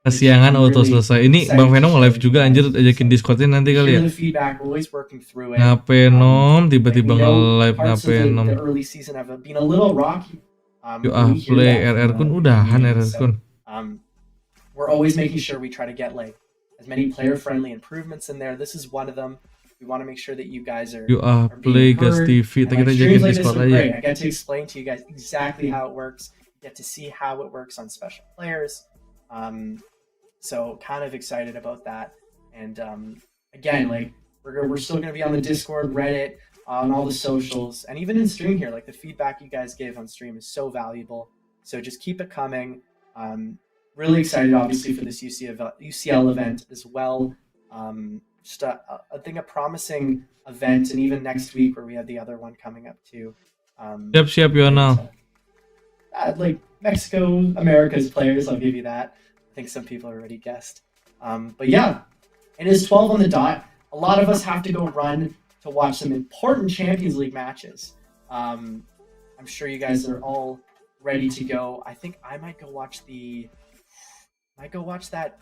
It's Kesiangan auto really selesai. Ini Bang exciting Venom to live show juga you anjir, guys. ajakin Discordnya nanti kali ya. Hear the feedback. We're always working through it. Ngapenom tiba-tiba Like, we know nge-live parts of ngapenom. the early season have been a little rocky. Yuk we hear play that RR from kun the udahan community. RR kun. We're always making sure we try to get like as many player-friendly improvements in there. This is one of them. We want to make sure that you guys are. Yuk are play being Gas heard. TV. And, Kita like, ajakin streams like this Discord are great. aja. I get to explain to you guys exactly how it works. You get to see how it works on special players. So kind of excited about that. And again, like we're still gonna be on the Discord, Reddit, on all the socials, and even in stream here. Like the feedback you guys give on stream is so valuable. So just keep it coming. Really excited, obviously, for this UCL event as well. Just I think a promising event, and even next week where we have the other one coming up too. Siap Yonal. Like Mexico, America's players, I'll give you that. I think some people already guessed. But yeah, it is 12 on the dot. A lot of us have to go run to watch some important Champions League matches. I'm sure you guys are all ready to go. I think I might go watch that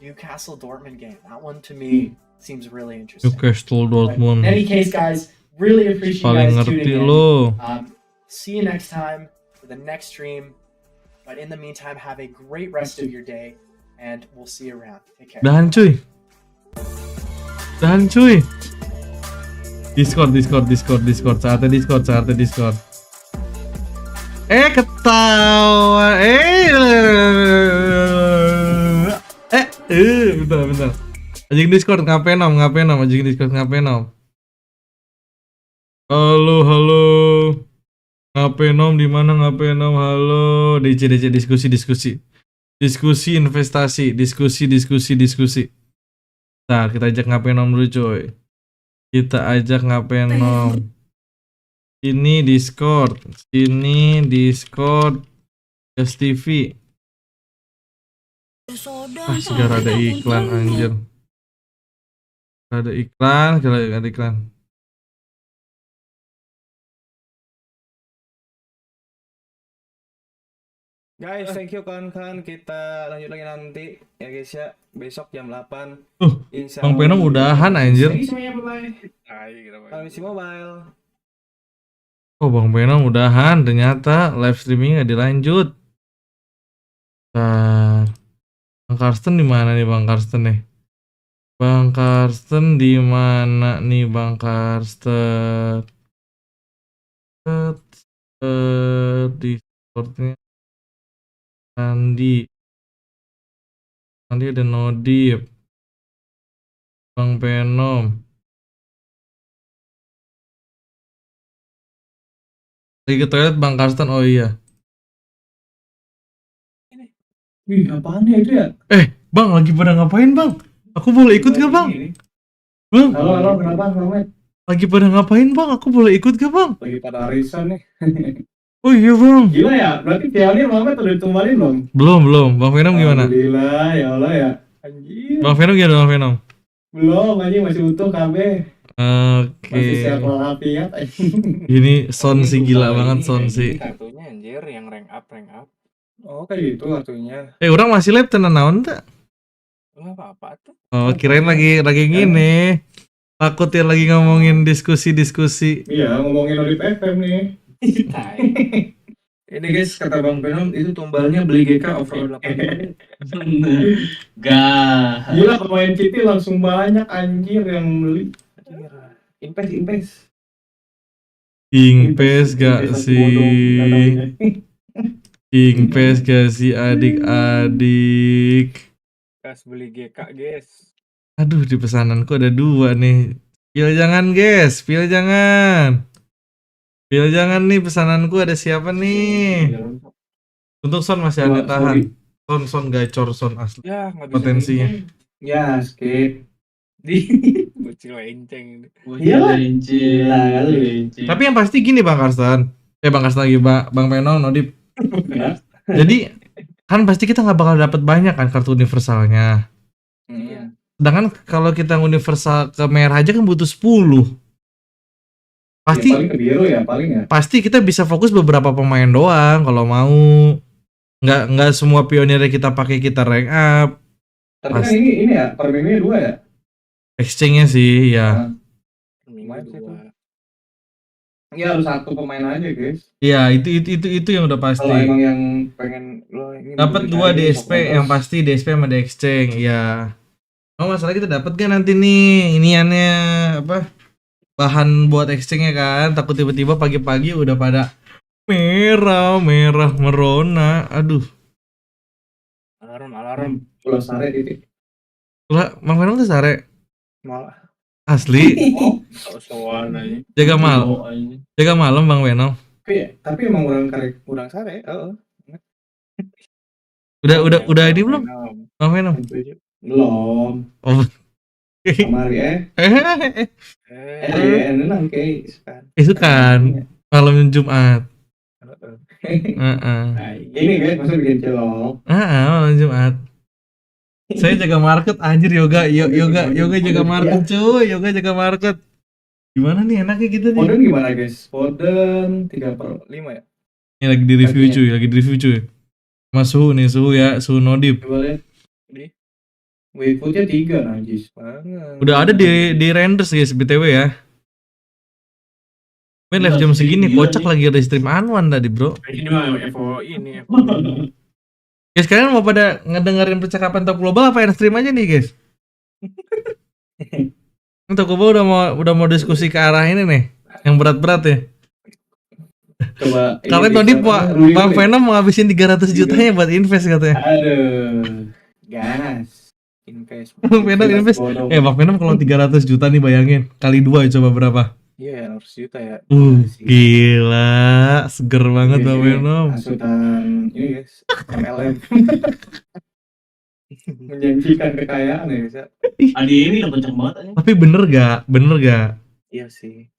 Newcastle Dortmund game. That one to me seems really interesting. Newcastle But in Dortmund. any case, guys, really appreciate you Paling guys tuning ngerti in. lo. See you next time for the next stream. But in the meantime, have a great rest of your day, and we'll see you around. Take care. Dahan cuy. Discord. Saatnya Discord. Ketawa. Bentar. Ajakin Discord ngapain ajakin Discord ngapain. Halo. Ngapenom di mana ngapenom? Halo. DC diskusi investasi, diskusi. Nah, kita ajak ngapenom dulu coy. Ini Discord, Gas TV. Segala ada iklan anjir. Ada iklan. Guys, thank you kawan-kawan. Kita lanjut lagi nanti ya guys ya. Besok jam 8. Bang Venom udahan anjir. Permisi mobile. Oh, Bang Venom udahan. Ternyata live streaming nggak dilanjut. Bang Karsten di mana nih Bang Karsten nih? Bang Karsten di mana nih Bang Karsten? Discordnya Andi. Andi ada Nodip. Bang Venom. Lagi ke toilet Bang Karsten. Oh iya. Wih, apaan ya itu ya? Bang lagi pada ngapain Bang? Aku boleh ikut gak Bang? Bang, Halo, kenapa, Met? lagi pada ngapain Bang? Aku boleh ikut gak Bang? Lagi pada arisan nih. Oh iya Bang. Gila ya, berarti pialnya Met udah ditumbalin belum? Belum. Bang Venom gimana? Alhamdulillah, ya Allah ya. Anjir. Bang Venom gimana Bang Venom? Belum, anjing masih utuh KB. Oke. Masih sehat walafiat. Ini Son sih gila banget Son sih. Kartunya anjir yang rank up. Oh, kayak gitu kartunya. Orang masih lab tenan naon tak? Enggak apa-apa tuh. Oh, kirain lagi gini. Takutin lagi ngomongin diskusi. Iya, ngomongin Nodip FM nih. Ini guys, kata Bang Venom itu tumbalnya beli GK over 8. Gak. Gila, pemain Citi langsung banyak anjir yang beli. Invest. Ingpes gak sih? Ingpes gak sih adik-adik? Gas beli GK, guys. Aduh, di pesananku ada 2 nih. Pil jangan guys, pil jangan. Pil jangan nih, pesananku ada siapa nih? Untuk Son masih ada tahan. Son gacor Son asli. Ya, nggak bisa Potensinya. Ya, skip. di bocil lenceng. Iya, lincin. Tapi yang pasti gini Bang Karsten. Bang Karsten lagi Bang Venom, Nodip. Jadi kan pasti kita nggak bakal dapat banyak kan kartu universalnya. Iya. Sedangkan kalau kita universal ke merah aja kan butuh 10. Pasti Ya, paling ke biru ya, paling ya. pasti kita bisa fokus beberapa pemain doang kalau mau. Nggak semua pionirnya kita pakai kita rank up. Tapi kan ini ya, per minggunya 2 ya. Exchange-nya sih ya. Iya, harus 1 pemain aja, guys. Iya, itu yang udah pasti. Kalau emang yang pengen Lo ini Dapat 2 DSP yang pasti DSP sama The Exchange ya. Oh masalah kita dapat kan nanti nih iniannya apa bahan buat exchange-nya kan, takut tiba-tiba pagi-pagi udah pada merah merona. Aduh. Alarm. Pulau Sare titik. Lah, Mang Venom tuh sare Malah asli. soal aja. Jaga malam Bang Venom. Tapi emang Kurang sare. Udah ini belum Bang Venom? belum. Oh. Kamari enak kayak Itu kan malam Jumat. ini guys, masa bikin celok. Malam Jumat. Saya jaga market anjir yoga jaga market cuy, yoga jaga market. Gimana nih enaknya kita nih? Poden gimana guys? Poden 3/5 ya? Ini lagi di review cuy. Mas suhu ya, suhu Nodip. Coba lihat. Wayfootnya 3 najis banget. Udah ada di renders guys BTW ya. Main live jam segini kocak lagi ada stream ANTWAN tadi bro. Ini mah Evo ini. Guys kalian mau pada ngedengerin percakapan top global apa yang stream aja nih guys? Top global udah mau diskusi ke arah ini nih, yang berat-berat ya. Coba. Kalian tadi Bang Venom mau ngabisin 300 jutanya buat invest katanya. Aduh. Gas. Invest. Bang Venom invest. Bang Venom kalau 300 juta nih bayangin kali 2 coba berapa? Iya, 100 juta ya. Gila, seger banget Bang Venom. Asutan ini guys, MLM. Menjanjikan kekayaan ya guys. Adi ini udah kenceng banget aja. Tapi bener gak? Iya sih.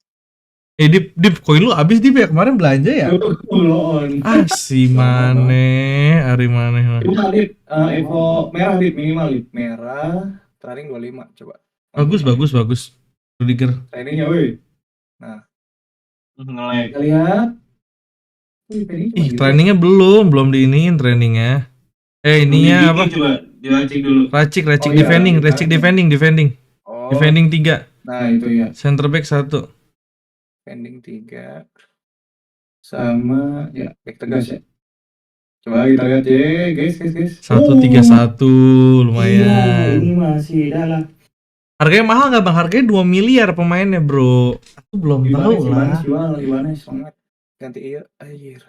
Dip, koin lu abis Dip ya kemarin belanja ya? Belum. Si maneh, hari maneh. Coba Dip, Evo merah Dip, minimal Dip. Merah, training 25 coba. Bagus. Rudiger. Trainingnya woi. Nah, Nge-lag. Kita lihat. Trainingnya belum diiniin trainingnya. Ininya apa? Coba diracik dulu. Racik Oh, iya. defending. oh, Defending 3. Nah itu ya. Center back 1. pending 3. Sama ya back tegas ya. Coba kita lihat ya guys. 1-3-1 lumayan. Ini masih dalam. Harganya mahal nggak bang? Harganya 2 miliar pemainnya bro. Aku belum tahu lah. Gimana semangat. Ganti iya anjir.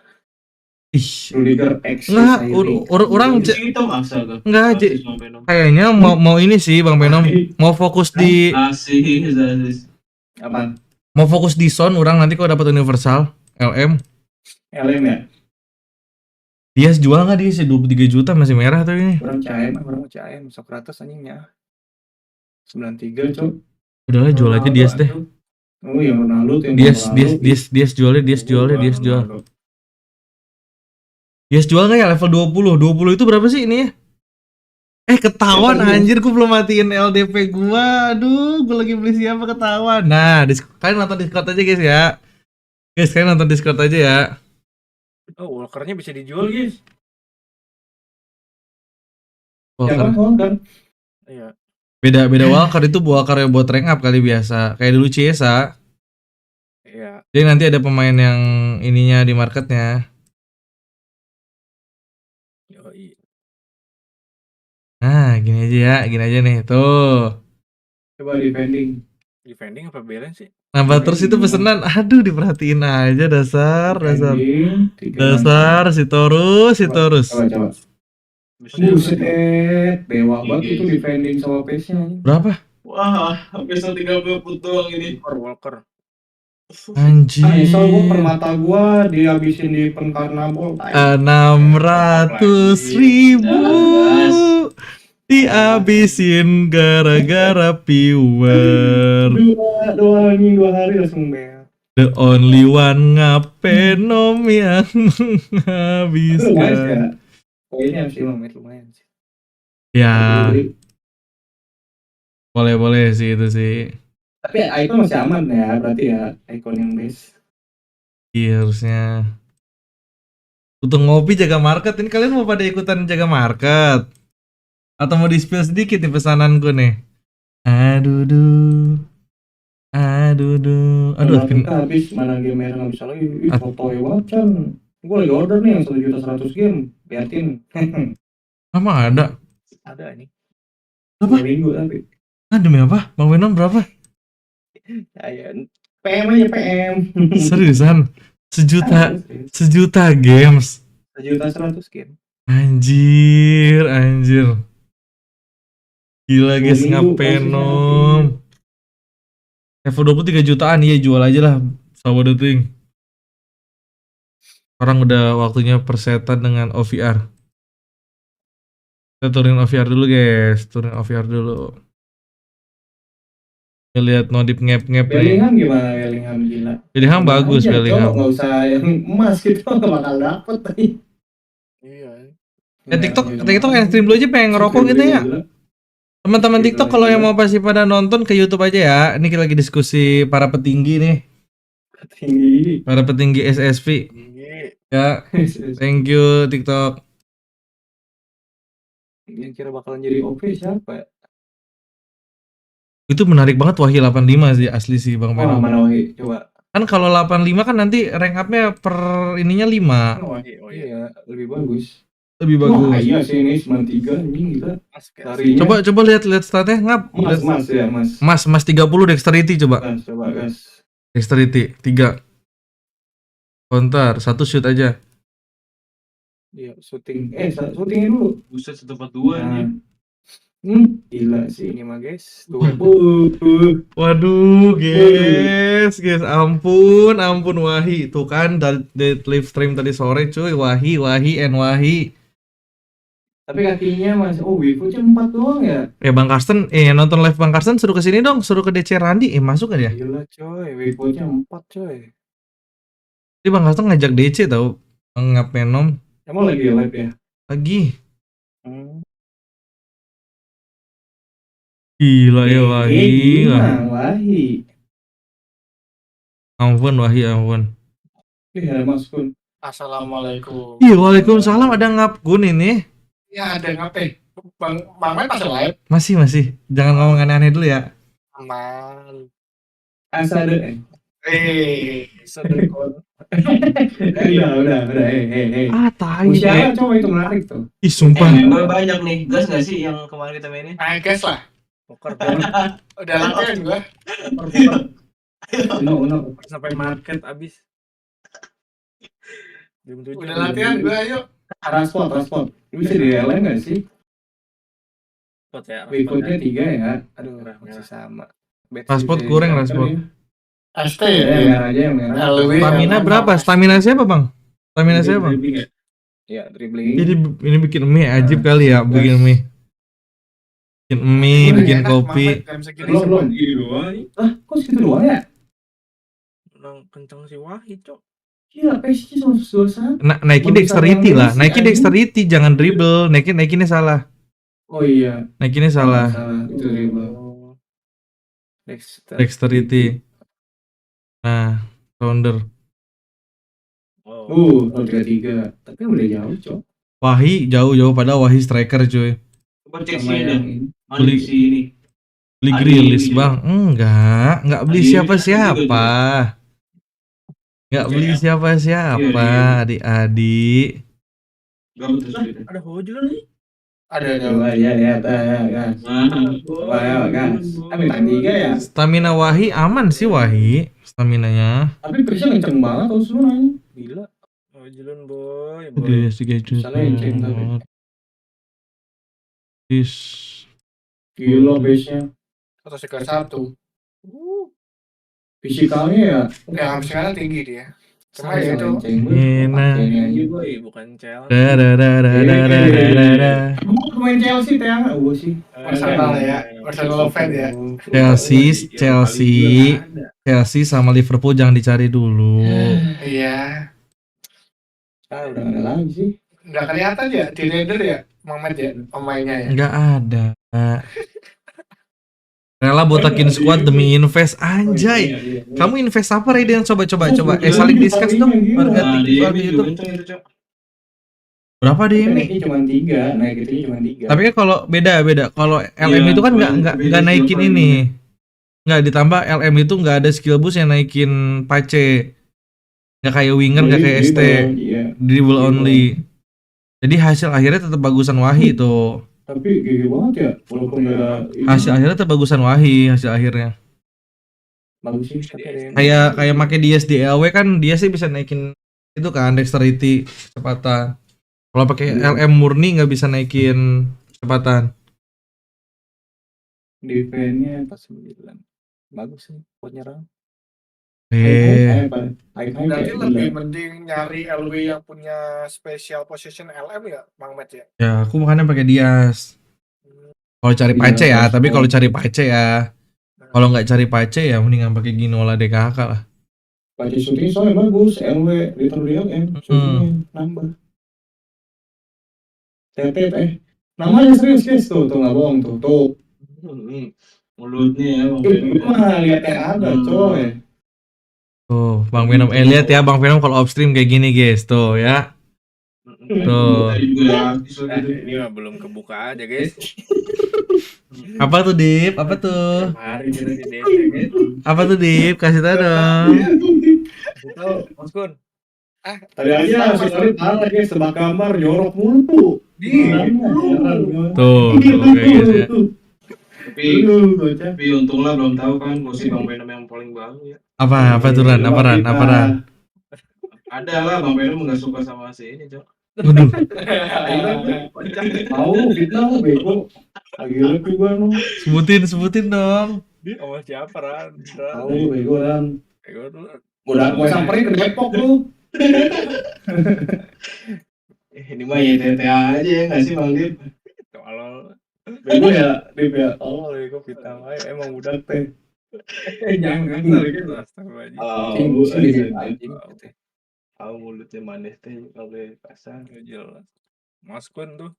Ih, Rudiger X. nggak, orang Itu maksa ke. nggak, Asis Bang Venom. kayaknya mau ini sih bang Venom, mau fokus di Asis. Apaan? mau fokus di sound orang nanti kalau dapat universal LM. LM ya? Dia jual nggak dia sih 23 juta masih merah tuh ini. Orang CM. Orang CM Sokrates anjingnya. 93 cok. Udahlah jual aja dia deh. Oh yang Ronaldo tuh yang Dia jualnya. Dia jual nggak ya level 20? 20 itu berapa sih ini ya? Ketahuan anjir, gue belum matiin LDP gua. Aduh, gue lagi beli siapa ketahuan. Nah, kalian nonton Discord aja guys ya. Guys, kalian nonton Discord aja ya. Oh, walkernya bisa dijual guys. Siapa Walker. Walker? Iya. Beda Walker itu Walker yang buat rank up kali biasa. Kayak dulu Ciesa. Iya. Jadi nanti ada pemain yang ininya di marketnya. Yoi. Nah, gini aja nih. Tuh. Coba defending. Defending apa balance sih? Nambah terus itu pesenan. Aduh, diperhatiin aja dasar. Defending, Dasar si Torus. Coba. Buset, dewa banget itu defending sama pace-nya. Berapa? Wah, hampir 130 doang ini. Walker. Anjir. Soal gua permata gua dihabisin di penkarnabol. 600.000 dihabisin gara-gara viewer. Dua hari langsung beak. The only one ngapenom yang Lumayan ya. menghabiskan. Kayaknya sih lumayan sih. Ya, boleh sih itu sih. Tapi icon masih aman ya, berarti ya icon yang base. Iya harusnya. Untuk ngopi jaga market, ini kalian mau pada ikutan jaga market? Atau mau di-spill sedikit nih pesananku nih? Aduh, Kita habis mana game merah nggak bisa lagi. Foto ya wacan. Gue lagi order nih yang 1.100.000 game. Liatin. emang ada? Ada ini. Apa? 2 minggu tapi. Demi apa? Bang Venom berapa? Ayan. PM aja PM. Seriusan? Sejuta games. 1.100.000 game. Anjir. Gila guys, 2 minggu ngapenom. Level 23 jutaan, iya jual aja lah. Sama ting. Sekarang udah waktunya persetan dengan OVR. Kita turunin OVR dulu guys, Kita lihat Nodip ngep-ngep nih. Bellingham gimana Bellingham gila. Bellingham bagus Aja, Bellingham. Nggak usah yang emas gitu nggak bakal dapet tadi. Iya. TikTok yang stream dulu aja pengen ngerokok gitu ya. Teman-teman TikTok kalau yang mau pasti pada nonton ke YouTube aja ya. Ini kita lagi diskusi para petinggi nih. Para petinggi SSV. Ya, thank you TikTok. Yang kira bakalan jadi OP siapa ya? Itu menarik banget Wahyu 85 sih asli sih Bang Venom. Mana Wahyu? Coba. Kan kalau 85 kan nanti rank up-nya per ininya 5. Oh iya. Lebih bagus. Lebih bagus. Wah iya sih ini 93 anjing gila. Larinya. Coba lihat statnya ngap. Mas 30 dexterity coba. Coba guys. Dexterity 3. Counter 1 shoot aja. Iya, syutingnya dulu. Buset 142 ini. Gila sih. Ini mah guys. Waduh, guys, ampun Wahi. Tuh kan dari live stream tadi sore cuy, Wahi. Tapi kakinya masih Wifu-nya 4 doang ya. Bang Karsten, nonton live Bang Karsten suruh ke sini dong, suruh ke DC Randi, masuk kan ya? Gila coy, Wifu-nya 4 coy. Jadi Bang Karsten ngajak DC tau, Ngapenom. Emang lagi live ya? Lagi. Gila ya Wahi. Ampun Wahi. Ada Mas Kun. Assalamualaikum. Iya, waalaikumsalam, ada Ngapgun ini. Ya ada ngapain? Bang Maman masih live? Masih. Jangan ngomong aneh-aneh dulu ya. Aman. Asade. Sedekon. Udah. Tai. Usia coba itu menarik tuh. Ih, sumpah. Member banyak nih. Gas nggak sih yang kemarin kita mainin? Guys lah. Poker bro. Udah latihan gua. Uno. Sampai market abis. Jam 7. Udah latihan gua, ayo. Transport. Ini bisa di LM nggak sih? Spot ya. Berikutnya 3 ya. Aduh, Merah, masih merah. sama. Bet Pasport sih, kurang, Dave. pasport. ST Ya, ya. merah aja yang merah. LW. Stamina berapa? Stamina siapa bang? Stamina siapa bang? Ya, dribbling. Jadi ini bikin mie ajib kali ya, bikin mie. Bikin mie, bikin Enak, kopi. Mamet, jam segini Belum. semua. Ah, kok segitu doang ya? Udah kenceng si Wahid, Cok. Gila, PSG 121. Naikin dexterity lah, naikin dexterity, jangan dribble. Naikinnya salah. Oh iya. Naikinnya salah. Itu dribble. Dexterity. Nah, rounder. Oh. 33. Tapi udah jauh, Cok. Wahi jauh-jauh, padahal Wahi striker cuy. Coba cek Sama sini yang dah. ini. Mana di sini? Beli Adi Grilis ini. bang? Enggak beli Adi ini siapa-siapa. Enggak beli Iya, siapa-siapa, iya. adik-adik. Gak betul sih. Ada Hojul nih. Ada. Coba ya lihat gas. Coba ya gas. Bintang 3 ya. Stamina Wahi aman sih Wahi, staminanya. Tapi Prisya kenceng banget terus lu nanya. Gila. Hojulun boy. Oke, sedikit Misalnya yang ceng tapi. Gila base-nya. 131. Fisikalnya ya. Ya, fisiknya tinggi dia. Cuma Saya ya itu. Enak. Boy, bukan challenge. Dadadadadadada. Kamu pemain Chelsea Tiang gue sih. Arsenal ya. Arsenal fan ya. Chelsea sama Liverpool jangan dicari dulu. Iya. Ah, udah nggak ada lagi sih. Nggak kelihatan ya di render ya, Mamet ya, pemainnya ya. Enggak ada. Rela botakin squad demi invest anjay. Kamu invest apa Raiden? Coba. Saling discuss dong. Harga Nah, di TikTok ini di juga YouTube. kenceng itu, Cok. Berapa di ini? Naiknya cuma 3, naiknya cuma 3. Tapi kan kalau beda. Kalau LM Iya, itu kan beda nggak naikin skill ini. Nggak ditambah LM itu nggak ada skill boost yang naikin pace. Nggak kayak winger, nggak kayak ST. Iya. Dribble only. Jadi hasil akhirnya tetap bagusan Wahi tuh. Tapi gede banget ya, walaupun nggak ada ini. Hasil akhirnya tetap bagusan Wahi hasil akhirnya. Bagus sih, tapi ada yang Kayak make Dias di LW kan dia sih bisa naikin itu kan dexterity kecepatan. Kalau pakai LM murni nggak bisa naikin kecepatan. defense-nya 49. Bagus sih buat nyerang. Berarti lebih mending nyari LW yang punya special position LM ya, Bang Met ya. Ya aku makanya pakai Dias. Kalau cari pace ya, tapi kalau cari pace ya. Kalau nggak cari pace ya mendingan pakai Ginola DKK lah. Pace shooting soalnya bagus, LW ditaruh di LM, shootingnya nambah. Tetet namanya serius guys, tuh nggak bohong tuh. Mulutnya ya, Bang. Itu mah lihat yang ada coy. Tuh, Bang Venom lihat ya Bang Venom kalau upstream kayak gini guys, tuh ya. Tuh. Tadi juga artis lah gitu. Ini mah belum kebuka aja, guys. Apa tuh Dip? Apa tuh? Mari kita di desa, guys. Apa tuh Dip? Kasih tahu dong. Itu, Mas Kun. Tadi aja si Tari parah guys, sebak kamar jorok mulu tuh. Tuh kayak gitu ya. Tapi untunglah belum tahu kan posisi Bang Venom yang paling baru ya. Apa tuh Ran? Apa Ran? Ada lah Bang Venom nggak suka sama si ini, Cok. Waduh. Tahu fitnah lu bego. Lagi lebih gua no. Sebutin dong. Sama siapa, Ran? Tahu lu bego kan. Ego dulu. Gua samperin ke Depok lu. Ini mah YTT aja ya nggak sih Bang Dip? Kalau Bego ya, Dip ya. Allah ego kita emang udah Teh. jangan gitu. Astagfirullahaladzim. Anjing sih Dip anjing. Tahu mulutnya manis teh kalau kasar. Nggak jelas. Mas Kun tuh.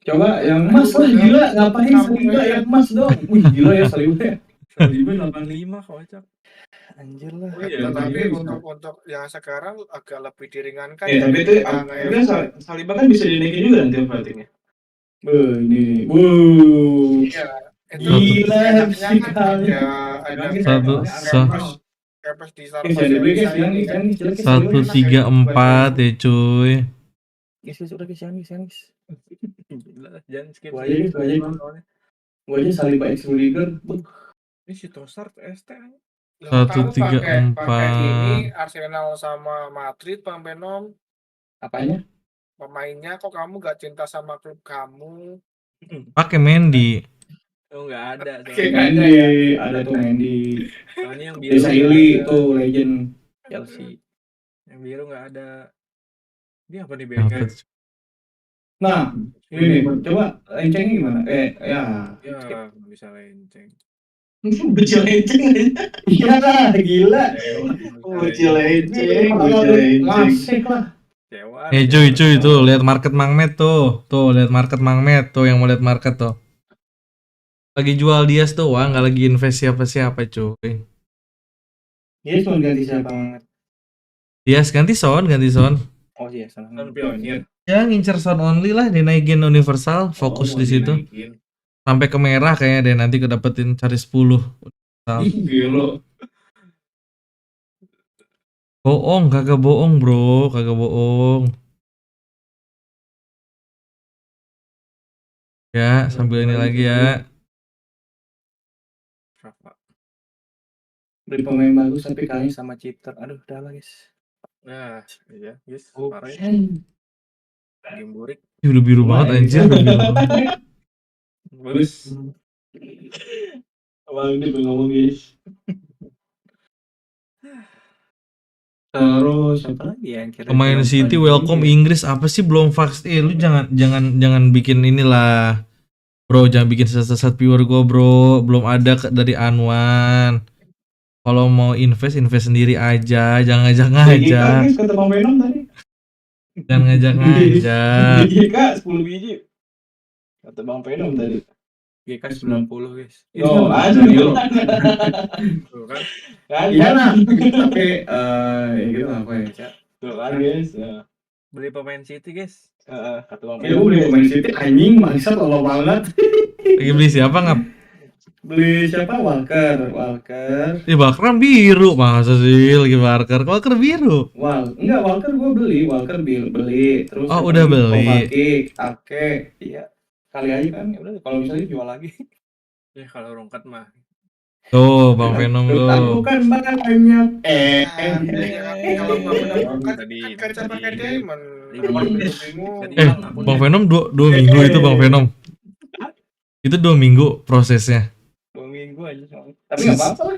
Coba yang emas lah gila, ngapain Saliba yang emas dong. Wih gila ya Saliba. Saliba 85 kocak. Anjir lah. Oh iya, Tapi bisa. untuk yang sekarang agak lebih diringankan Ya tapi itu kan Saliba kan bisa dinaikin juga nanti ratingnya. Ini. Iya, itu Gila, enaknya kan sekali. ada capes di Bisa dibeli guys, yang ini jelek. 134 ya cuy. Guys, udah guys, yang guys. Gila, jangan skip. Gua aja, gua aja. Gua aja Saliba X Rudiger. Ini si Trossard ST. Lah, Satu, kamu tiga, pakai ini empat. Arsenal sama Madrid, Bang Benom. Apanya? Pemainnya kok kamu gak cinta sama klub kamu? Pakai Mendy. Oh nggak ada. Kayak Soalnya, ada ya. Ada tuh Mendy. soalnya yang biru Desa nggak Ili ada. itu legend Chelsea. Yang biru nggak ada. Dia apa nih Apa BK? tuh? Nah, ini coba lencengnya gimana? Ya. Ya nggak bisa lenceng. Bocil lenceng aja. Iya lah, gila. Bocil lenceng, Ini bocil lenceng. klasik lah. Cewek. Cuy tuh lihat market Mangmet tuh. Tuh lihat market Mangmet tuh yang mau lihat market tuh. Lagi jual Dias doang, nggak lagi invest siapa-siapa cuy. Dia cuma ganti siapa banget? Dias ganti Son. Oh iya, salah. Kan pionir. Ya ngincer Son only lah, dinaikin universal, fokus di situ. Dinaikin. Sampai ke merah kayaknya deh nanti kedapetin cari 10. Gila. Bohong, kagak bohong bro, kagak bohong. Ya, sambil ini lagi ya. Rafa. Beli pemain bagus tapi kalian sama cheater. Aduh, udah lah guys. Nah, iya, guys, Oh, parah ya. Game burik. Ih, udah biru banget anjir, udah biru banget. Bagus. Abang ini belum ngomong guys. Terus siapa lagi yang kira Pemain City welcome Inggris apa sih belum vaksin? Lu jangan bikin inilah. Bro, jangan bikin sesat viewer gue bro. Belum ada dari ANTWAN. Kalau mau invest sendiri aja, jangan ngajak-ngajak. Guys, kata Bang Venom tadi. Jangan ngajak-ngajak. GK 10 biji. Kata Bang Venom tadi. GK 90 guys. Oh, ada nih. Tuh kan. Iya lah. Tapi ya gitu apa ya? Tuh kan guys. Ya. Beli pemain City, guys. Kata Bang Ya Venom. gue beli pemain City anjing bangsat tolol banget. Lagi beli siapa ngap? Beli siapa? Walker. Ih, Bakram biru masa sih lagi Walker biru. Enggak, Walker gue beli. Walker beli. Terus Oh, udah beli. Ake. Iya. Kali aja kan. Ya udah kalau misalnya jual lagi. Ya kalau rongkat mah. Tuh, Bang Venom Aku tuh. kan banyak. Kalau nggak benar kan Tadi- kerja pakai tadi- diamond. tadi- Kalau tadi- bingung. Bang Venom 2 minggu itu Bang Venom. Itu 2 minggu prosesnya. 2 minggu aja soalnya. Tapi nggak apa-apa lah.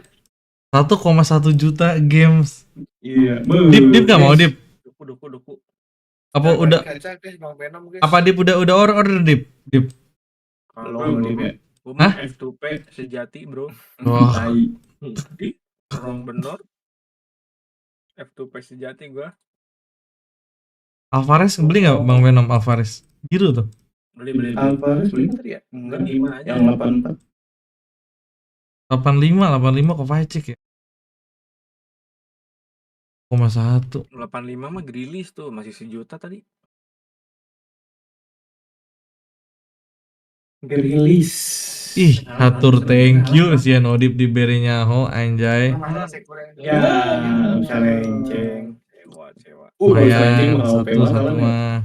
1,1 juta games. Iya. Dip gak mau Dip? Duku. Apa udah Kerja guys, Bang Venom guys. apa Dip udah order Dip? Belum Dip ya. Gue mah F2P sejati, bro. Wah, Tai. Rong bener. F2P sejati gua. Alvarez beli nggak Bang Venom Alvarez? Biru tuh. Beli. Alvarez beli tadi ya? Enggak 5 aja. Yang 84. 85 Kovacic ya. 0,1. 85 mah Grilis tuh, masih 1 juta tadi. Gerilis. Ih, hatur thank you si Nodip diberinya ho anjay. Ya, bisa lenceng. Sewa. Lumayan satu mah.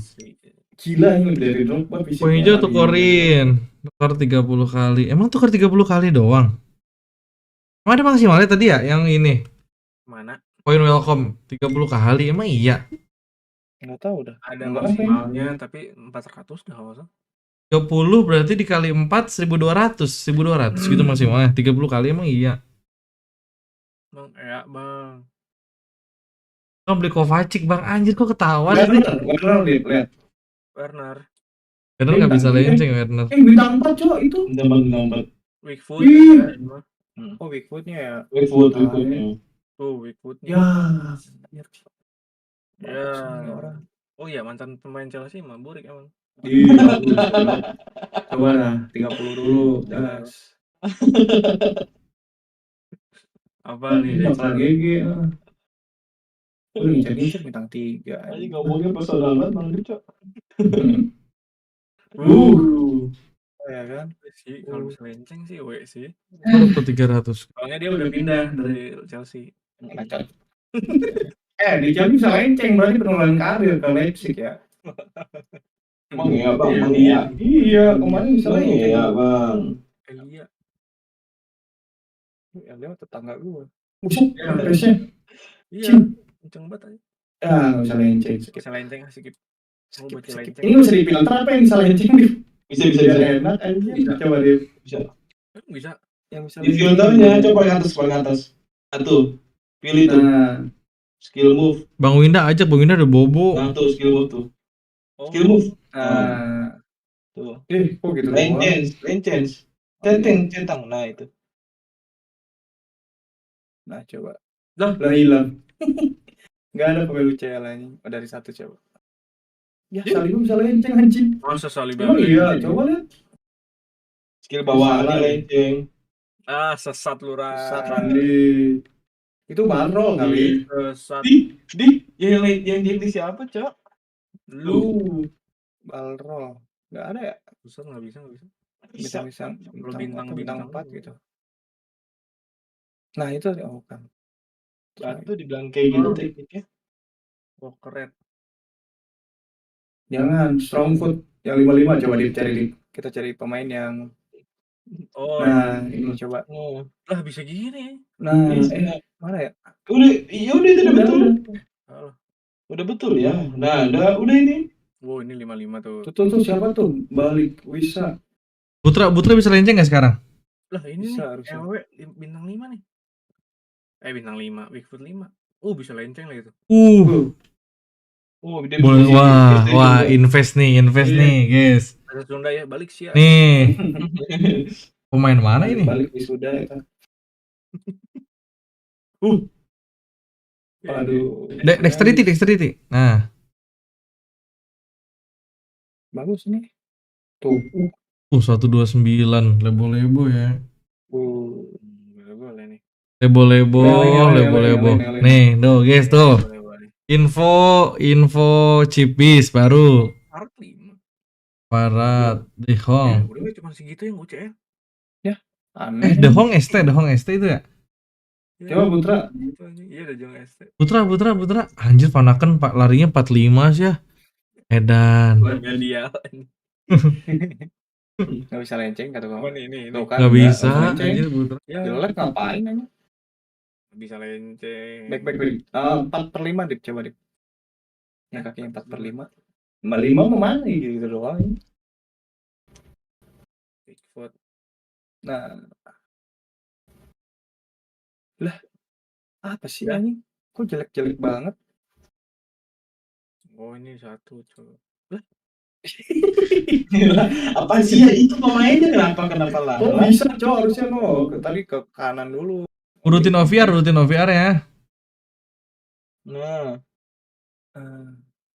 Gila ini lebih dari Drogba fisiknya. Poin hijau tukerin. Tukar 30 kali. Emang tukar 30 kali doang? Emang ada maksimalnya tadi ya yang ini? Mana? Poin welcome 30 kali. Emang iya? Enggak tahu dah. Ada Enggak maksimalnya tapi 400 dah kalau 30 berarti dikali 4 1200 gitu maksimalnya. 30 kali emang iya. Bang, ya bang. Kan beli Kovacic Bang, anjir kok ketawa sih. Werner lihat. Werner. Werner nggak bisa lenceng Werner. Bintang 4 coba itu. Bintang 4. Weakfoot. Ih. Ya, Oh, Bigfootnya ya. Weakfoot. tuh Weakfoot. Ya. Ya. Oh iya, mantan pemain Chelsea mah burik emang. Iya, bagus. Coba lah, 30 dulu. Jelas. Apa nih? Bakal GG. Udah ngincer bintang 3. Aja ngomongnya personal banget Bang Dip, Cok. Ya kan? Sih, kalau bisa lenceng sih W sih. Dapat 300. Soalnya dia udah pindah dari Chelsea. Di Chelsea bisa lenceng berarti penurunan karir ke Leipzig ya. Emang iya Bang, emang iya. Iya, kemarin bisa Emang lenceng. iya Bang. Elia. Elia mah tetangga gua. Buset, FPS-nya. Iya, Cing. kenceng banget aja. Ah, nggak bisa lenceng. Skip. Bisa lenceng skip. Mau baca Skip. lenceng. Ini bisa dipilter apa yang bisa lenceng nih? Bisa Biar enak aja. Bisa. Coba deh. Bisa. Yang bisa Di filternya coba paling atas. Tuh. Pilih tuh Nah, skill move. Bang Winda ajak, Bang Winda udah bobo. Nah, tuh skill move tuh. Oh, Skill move. nah. Tuh. Kok gitu Line doang? change. Centang. Nah, itu. Nah, coba. Lah hilang. Nggak ada pemilu UCL ini. Oh, dari 1 coba. Ya, Salimu bisa lenceng anjing. masa salib Emang iya, coba lihat. Skill bawaannya Salah. lenceng. Ah, sesat lu Sesat, Ran. Andi. Itu barrel kali. Sesat. Yang jadi siapa, Cok? Lu. Balrol. Nggak ada ya? Sesat nggak bisa. Bintang-bintang Kalau bintang 4 bintang. gitu. Nah, itu kan. Itu dibilang kayak gitu tekniknya. Oh, keren. Jangan strong foot yang 55 coba dicari. Kita cari pemain yang Oh, Nah, ini coba. lah bisa gini. Nah, Mana ya? Udah itu udah betul. Salah. Udah betul ya. Nah, udah ini. Wow, ini 55 tuh. tuh siapa tuh? Balik Wisa. Putra bisa lenceng nggak sekarang? Lah ini Bisa, nih, harusnya. EW bintang 5 nih. Bintang 5, Bigfoot 5. Bisa lenceng lah itu. Dia Boleh, bisa wah, juga. invest nih, guys. Bahasa Sunda ya, balik sih. Nih, pemain mana ini? Balik wisuda ya. Aduh. Dexterity. Nah, Bagus nih. Tuh. 129, lebo ya. Boleh nih. Lebo. Lele. Nih, tuh guys tuh. Info Cipis baru. Part 5. Parat De Hong. Udah cuma segitu yang UCL. Aneh. De Hong ST itu ya? Coba Putra. Iya udah jong ST. Putra. Anjir panakan Pak larinya 45 sih ya. Edan. Warga dia. Nggak bisa lenceng kata kamu. Ini. Tuh kan, Gak bisa. lenceng. Anjir Putra. Ya, Jelek ngapain aja? bisa lenceng. Back. 4/5 Dip, coba Dip. Yang kakinya 4/5. 45 mau mana Gitu doang. Bigfoot. Nah. Lah. Apa sih anjing? Kok jelek-jelek banget? Oh, ini 1 coba. Apa sih ya itu pemainnya kenapa Oh lama? bisa cowok harusnya Oh, no. tadi ke kanan dulu. Rutin OVR ya. Nah,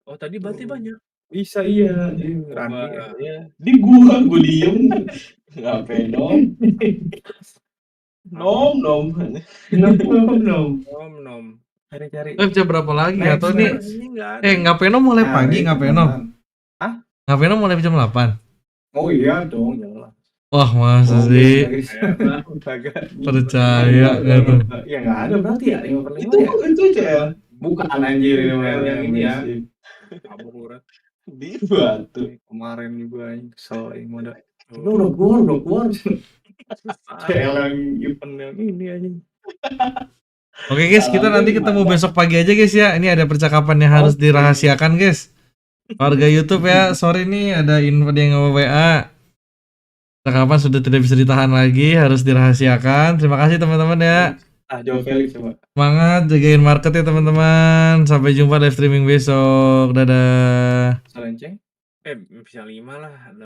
Oh, tadi berarti banyak. Bisa iya. Coba. ya. Di gua diem. Ngapain nom? Nom. Cari-cari. Jam berapa lagi? Nggak tahu nih. Ini enggak ada. Ngapeno mulai pagi, Ngapeno. Hah? Ngapeno mulai jam 8. Oh iya dong, jelas. Wah, masa sih? Percaya nggak tuh? Ya nggak ada berarti ya 5/5 Itu CL. Bukan anjir ini mah yang ini ya. Kabur urat. Di Batu. Kemarin juga yang kesel yang mode. Udah keluar. CL yang Event yang ini anjing. Oke guys, kita nanti ketemu besok pagi aja guys ya. Ini ada percakapan yang harus dirahasiakan guys. Warga YouTube ya, sorry nih ada info yang WA. Percakapan sudah tidak bisa ditahan lagi, harus dirahasiakan. Terima kasih teman-teman ya. jawab Felix coba. Semangat jagain market ya teman-teman. Sampai jumpa live streaming besok. Dadah. Selenceng. Bisa 5 lah.